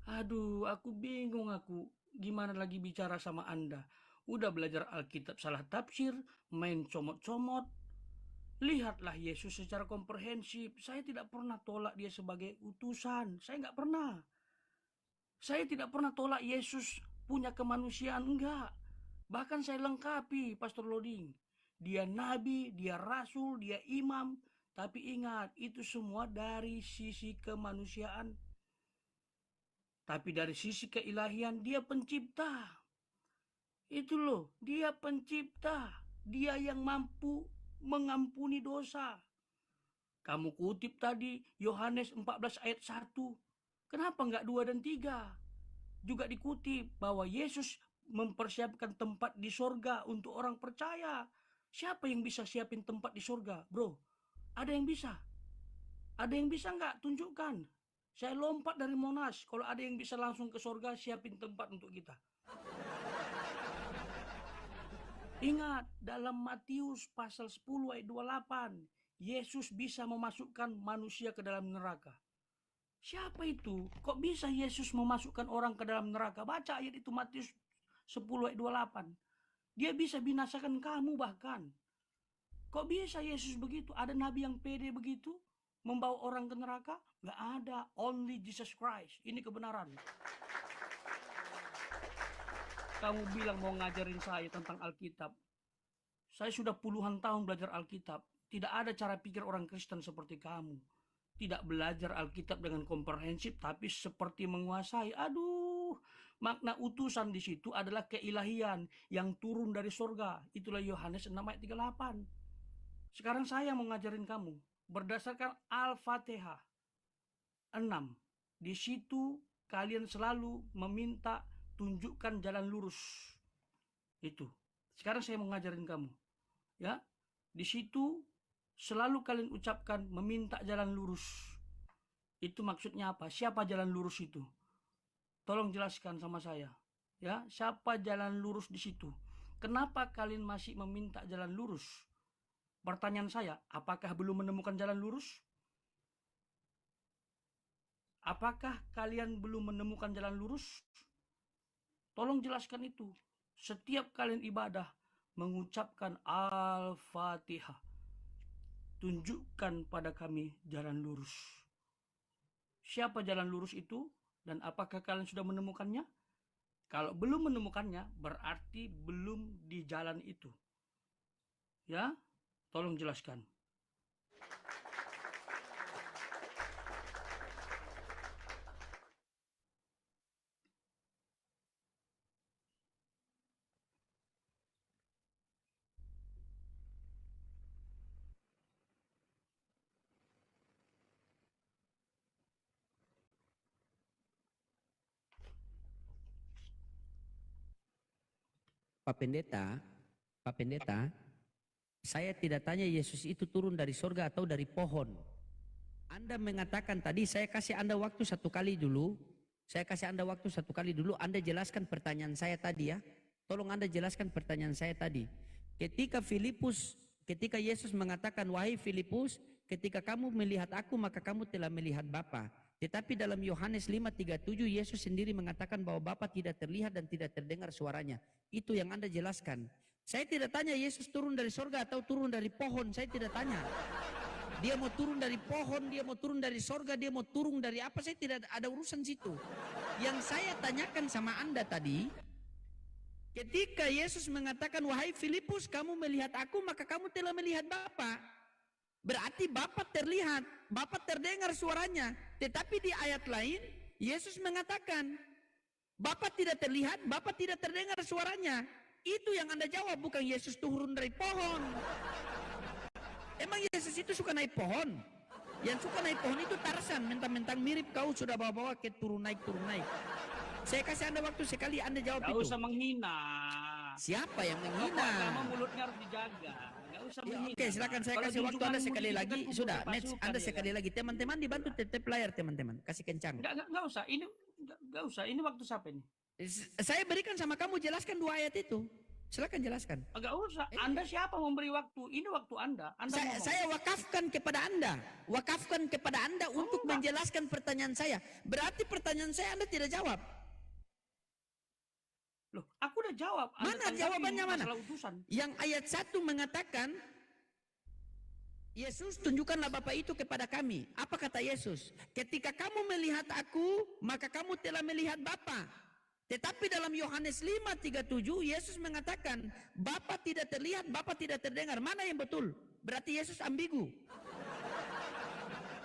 Aduh, aku bingung aku. Gimana lagi bicara sama Anda? Udah belajar Alkitab salah tafsir, main comot-comot. Lihatlah Yesus secara komprehensif. Saya tidak pernah tolak dia sebagai utusan. Saya nggak pernah. Saya tidak pernah tolak Yesus punya kemanusiaan, enggak. Bahkan saya lengkapi, Pastor Loading. Dia nabi, dia rasul, dia imam. Tapi ingat, itu semua dari sisi kemanusiaan. Tapi dari sisi keilahian, dia pencipta. Itu loh, dia pencipta. Dia yang mampu mengampuni dosa. Kamu kutip tadi Yohanes 14 ayat 1. Kenapa enggak 2 dan 3? Juga dikutip bahwa Yesus mempersiapkan tempat di sorga untuk orang percaya. Siapa yang bisa siapin tempat di sorga, bro? Ada yang bisa? Ada yang bisa nggak? Tunjukkan. Saya lompat dari Monas. Kalau ada yang bisa langsung ke sorga, siapin tempat untuk kita. Ingat, dalam Matius pasal 10 ayat 28, Yesus bisa memasukkan manusia ke dalam neraka. Siapa itu? Kok bisa Yesus memasukkan orang ke dalam neraka? Baca ayat itu, Matius 10 ayat 28. Dia bisa binasakan kamu bahkan. Kok bisa Yesus begitu? Ada nabi yang pede begitu? Membawa orang ke neraka? Nggak ada. Only Jesus Christ. Ini kebenaran. Kamu bilang mau ngajarin saya tentang Alkitab. Saya sudah puluhan tahun belajar Alkitab. Tidak ada cara pikir orang Kristen seperti kamu. Tidak belajar Alkitab dengan komprehensif, tapi seperti menguasai. Aduh, makna utusan di situ adalah keilahian yang turun dari sorga. Itulah Yohanes 6 ayat 38. Sekarang saya mau ngajarin kamu berdasarkan Al-Fatihah 6. Di situ kalian selalu meminta tunjukkan jalan lurus. Itu. Sekarang saya mau ngajarin kamu. Ya. Di situ selalu kalian ucapkan meminta jalan lurus. Itu maksudnya apa? Siapa jalan lurus itu? Tolong jelaskan sama saya. Ya, siapa jalan lurus di situ? Kenapa kalian masih meminta jalan lurus? Pertanyaan saya, apakah belum menemukan jalan lurus? Apakah kalian belum menemukan jalan lurus? Tolong jelaskan itu. Setiap kalian ibadah mengucapkan Al-Fatihah. Tunjukkan pada kami jalan lurus. Siapa jalan lurus itu? Dan apakah kalian sudah menemukannya? Kalau belum menemukannya, berarti belum di jalan itu. Ya, tolong jelaskan. Pak Pendeta, saya tidak tanya Yesus itu turun dari sorga atau dari pohon. Anda mengatakan tadi, saya kasih Anda waktu satu kali dulu. Anda jelaskan pertanyaan saya tadi ya. Tolong Anda jelaskan pertanyaan saya tadi. Ketika Yesus mengatakan, wahai Filipus, ketika kamu melihat aku, maka kamu telah melihat Bapa. Tetapi dalam Yohanes 5:37 Yesus sendiri mengatakan bahwa Bapa tidak terlihat dan tidak terdengar suaranya. Itu yang Anda jelaskan. Saya tidak tanya Yesus turun dari sorga atau turun dari pohon. Saya tidak tanya. Dia mau turun dari pohon, dia mau turun dari sorga, dia mau turun dari apa. Saya tidak ada urusan situ. Yang saya tanyakan sama Anda tadi, ketika Yesus mengatakan, wahai Filipus, kamu melihat aku, maka kamu telah melihat Bapa. Berarti Bapa terlihat, Bapa terdengar suaranya. Tetapi di ayat lain, Yesus mengatakan, Bapa tidak terlihat, Bapa tidak terdengar suaranya. Itu yang Anda jawab, bukan Yesus turun dari pohon. Emang Yesus itu suka naik pohon? Yang suka naik pohon itu Tarsan, mentang-mentang mirip kau sudah bawa-bawa ke turun naik. Saya kasih Anda waktu sekali, Anda jawab itu. Gak usah menghina. Siapa yang menghina? Nama mulutnya harus dijaga. Gak usah menghina. Oke, silakan saya Kalau kasih waktu Anda junjunganmu sekali itu lagi. kan Sudah, kumpul next pasukan, Anda ya sekali kan? lagi. Teman-teman dibantu tetep layar, teman-teman. Kasih kencang. Gak usah. Ini gak usah. Ini waktu siapa ini? Saya berikan sama kamu, jelaskan 2 ayat itu. Silakan jelaskan. Gak usah. Anda siapa memberi waktu? Ini waktu Anda. Saya wakafkan kepada Anda. Wakafkan kepada Anda untuk menjelaskan pertanyaan saya. Berarti pertanyaan saya Anda tidak jawab. Loh, aku udah jawab. Mana jawabannya mana? Utusan. Yang ayat 1 mengatakan, Yesus tunjukkanlah Bapa itu kepada kami. Apa kata Yesus? Ketika kamu melihat aku, maka kamu telah melihat Bapa. Tetapi dalam Yohanes 5:37 Yesus mengatakan, Bapa tidak terlihat, Bapa tidak terdengar. Mana yang betul? Berarti Yesus ambigu.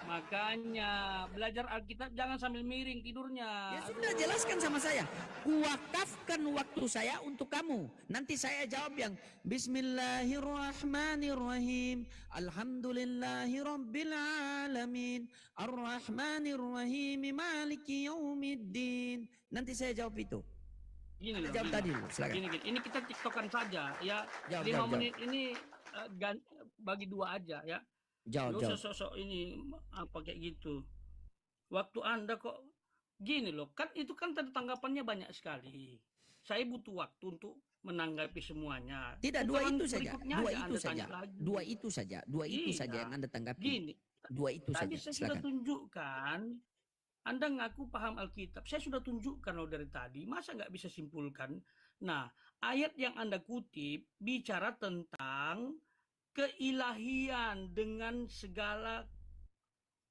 Makanya belajar Alkitab jangan sambil miring tidurnya. Ya sudah, jelaskan sama saya. Kuwakafkan waktu saya untuk kamu. Nanti saya jawab yang Bismillahirrahmanirrahim. Alhamdulillahirabbil alamin. Arrahmanirrahim. Maliki yaumiddin. Nanti saya jawab itu. Gini loh. Jawab tadi, silakan. Gini. Ini kita tiktokan saja ya. Jawab, 5 menit ini bagi 2 aja ya. Jawab. Sosok ini apa kayak gitu. Waktu Anda kok gini loh, kan itu kan tanggapannya banyak sekali. Saya butuh waktu untuk menanggapi semuanya. Tidak, dua itu saja. Dua itu saja yang Anda tanggapi. Gini. Dua itu tadi saja. Saya sudah tunjukkan. Anda ngaku paham Alkitab. Saya sudah tunjukkan loh dari tadi. Masa nggak bisa simpulkan? Nah, ayat yang Anda kutip bicara tentang keilahian dengan segala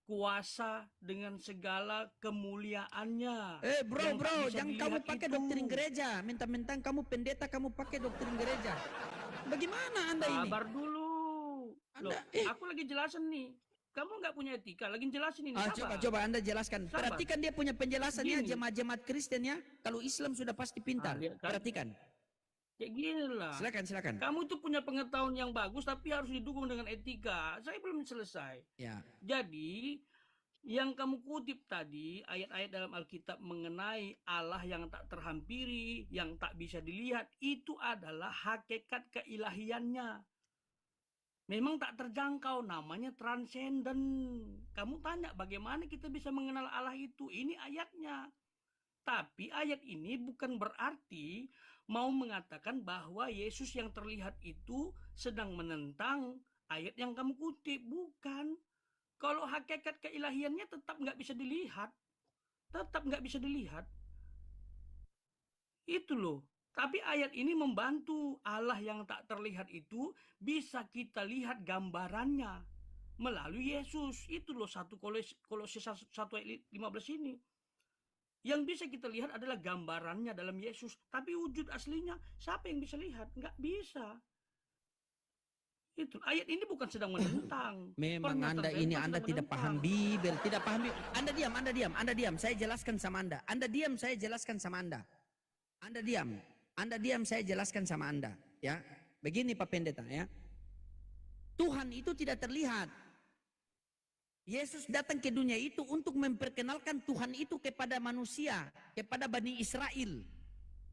kuasa, dengan segala kemuliaannya. Bro, jangan kamu pakai doktrin gereja. Mentang-mentang kamu pendeta, kamu pakai doktrin gereja. Bagaimana Anda ini? Sabar dulu. Loh, aku lagi jelasin nih. Kamu nggak punya etika, lagi jelasin ini. Coba Anda jelaskan. Sabar. Perhatikan dia punya penjelasannya, jemaat-jemaat Kristen ya. Kalau Islam sudah pasti pintar. Kan? Perhatikan. Kayak gini lah. Silakan, silakan. Kamu itu punya pengetahuan yang bagus tapi harus didukung dengan etika. Saya belum selesai. Ya. Jadi yang kamu kutip tadi, ayat-ayat dalam Alkitab mengenai Allah yang tak terhampiri, yang tak bisa dilihat, itu adalah hakikat keilahiannya. Memang tak terjangkau, namanya transenden. Kamu tanya bagaimana kita bisa mengenal Allah itu? Ini ayatnya. Tapi ayat ini bukan berarti mau mengatakan bahwa Yesus yang terlihat itu sedang menentang ayat yang kamu kutip. Bukan. Kalau hakikat keilahiannya tetap nggak bisa dilihat. Tetap nggak bisa dilihat. Itu loh. Tapi ayat ini membantu Allah yang tak terlihat itu bisa kita lihat gambarannya melalui Yesus. Itu loh 1 Kolose 1 ayat 15 ini. Yang bisa kita lihat adalah gambarannya dalam Yesus. Tapi wujud aslinya siapa yang bisa lihat? Nggak bisa. Itu ayat ini bukan sedang menentang. Memang Pernyataan Anda saya ini bukan Anda sedang tidak menentang. paham Bibel, tidak paham Bibel. Anda diam. Saya jelaskan sama Anda. Anda diam, saya jelaskan sama Anda. Anda diam, saya jelaskan sama Anda. Ya, begini Pak Pendeta ya. Tuhan itu tidak terlihat. Yesus datang ke dunia itu untuk memperkenalkan Tuhan itu kepada manusia, kepada Bani Israel.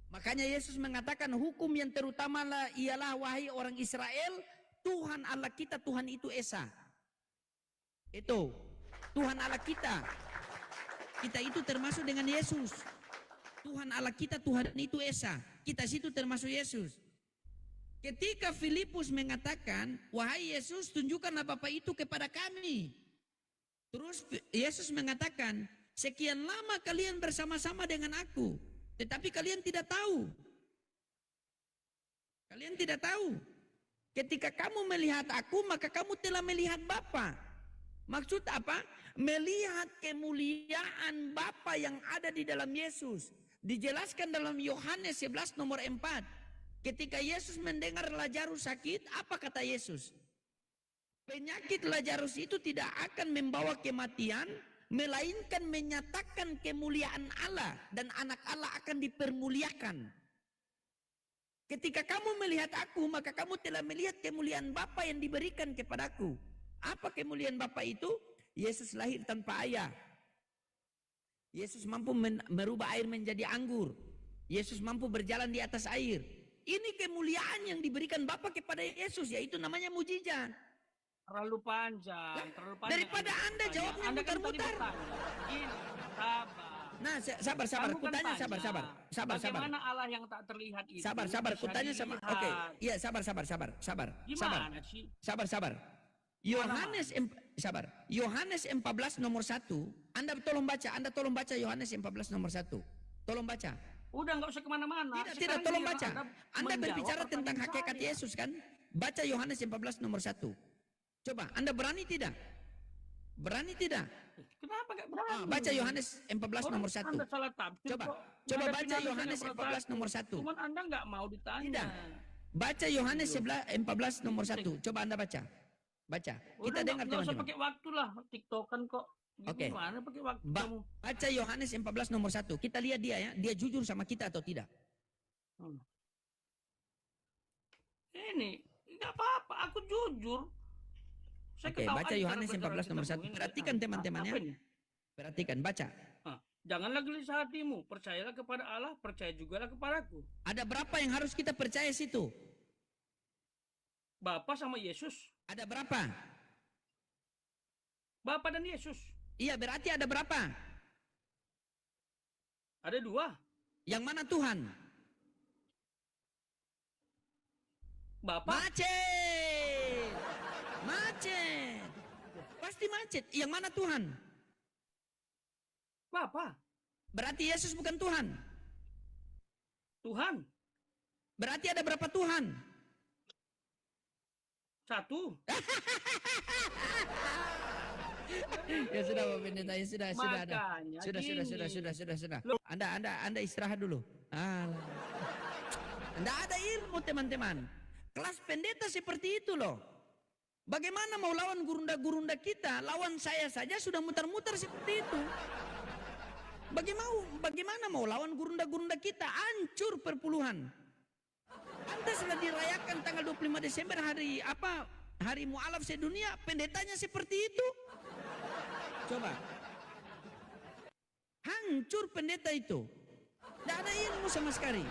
Makanya Yesus mengatakan hukum yang terutama ialah wahai orang Israel, Tuhan Allah kita, Tuhan itu Esa. Itu Tuhan Allah kita. Kita itu termasuk dengan Yesus. Tuhan Allah kita, Tuhan itu Esa. Kita situ termasuk Yesus. Ketika Filipus mengatakan, wahai Yesus, tunjukkanlah Bapa itu kepada kami. Terus Yesus mengatakan, sekian lama kalian bersama-sama dengan aku, tetapi kalian tidak tahu. Kalian tidak tahu. Ketika kamu melihat aku, maka kamu telah melihat Bapa. Maksud apa? Melihat kemuliaan Bapa yang ada di dalam Yesus. Dijelaskan dalam Yohanes 11 nomor 4. Ketika Yesus mendengar Lazarus sakit, apa kata Yesus? Penyakit Lazarus itu tidak akan membawa kematian, melainkan menyatakan kemuliaan Allah dan anak Allah akan dipermuliakan. Ketika kamu melihat aku, maka kamu telah melihat kemuliaan Bapa yang diberikan kepadaku. Apa kemuliaan Bapa itu? Yesus lahir tanpa ayah. Yesus mampu merubah air menjadi anggur. Yesus mampu berjalan di atas air. Ini kemuliaan yang diberikan Bapa kepada Yesus, yaitu namanya mujizat. Terlalu panjang. Daripada Anda jawabnya Anda kan tadi mutar-mutar. bertanya. Ini, sabar. Nah, sabar. Kamu kan Kutanya tanya, sabar. Bagaimana Allah yang tak terlihat itu? Sabar. bisa Kutanya sama. dilihat? Oke. Iya, sabar. Gimana sih? Sabar. Yohanes 14 nomor 1. Anda tolong baca Yohanes 14 nomor 1. Tolong baca. Udah nggak usah kemana-mana. Tidak, tolong baca. Anda menjawab berbicara tentang pertanyaan hakikat saya. Yesus kan? Baca Yohanes 14 nomor 1. Coba, Anda berani tidak? Berani tidak? Kenapa nggak berani? Baca Yohanes 14 nomor 1. Anda salah tafsir Coba kok. baca Ngadepin Anda Yohanes saya 14 nomor 1. Cuman Anda nggak mau ditanya. Tidak. Baca Yohanes 14 nomor 1. Coba Anda baca. Baca. Kita dengar nggak usah teman-teman. pakai waktu lah. TikTokan kok. Oke. Gimana pakai waktu kamu? Baca Yohanes 14 nomor 1. Kita lihat dia ya. Dia jujur sama kita atau tidak. Ini nggak apa-apa. Aku jujur. Saya Oke, ketawa baca aja Yohanes cara 14 nomor 1. berbicara ini. Perhatikan teman-teman ya. Apa ini? Perhatikan, baca. Janganlah gelisah hatimu. Percayalah kepada Allah. Percaya jugalah kepadaku. Ada berapa yang harus kita percaya situ? Bapa sama Yesus. Ada berapa? Bapa dan Yesus. Iya, berarti ada berapa? Ada dua. Yang mana Tuhan? Bapa. Macet. Pasti macet. Yang mana Tuhan? Bapa. Berarti Yesus bukan Tuhan. Tuhan. Berarti ada berapa Tuhan? Satu. Ya sudah Pak Pendeta, ya sudah. Makanya Sudah. Loh. Anda istirahat dulu. Alah. Anda ada ilmu teman-teman. Kelas pendeta seperti itu loh. Bagaimana mau lawan gurunda-gurunda kita? Lawan saya saja sudah mutar-mutar seperti itu. Bagaimana mau lawan gurunda-gurunda kita? Hancur perpuluhan. Pantaslah dirayakan tanggal 25 Desember hari apa? Hari mualaf sedunia, pendetanya seperti itu. Coba. Hancur pendeta itu. Tidak ada ilmu sama sekali.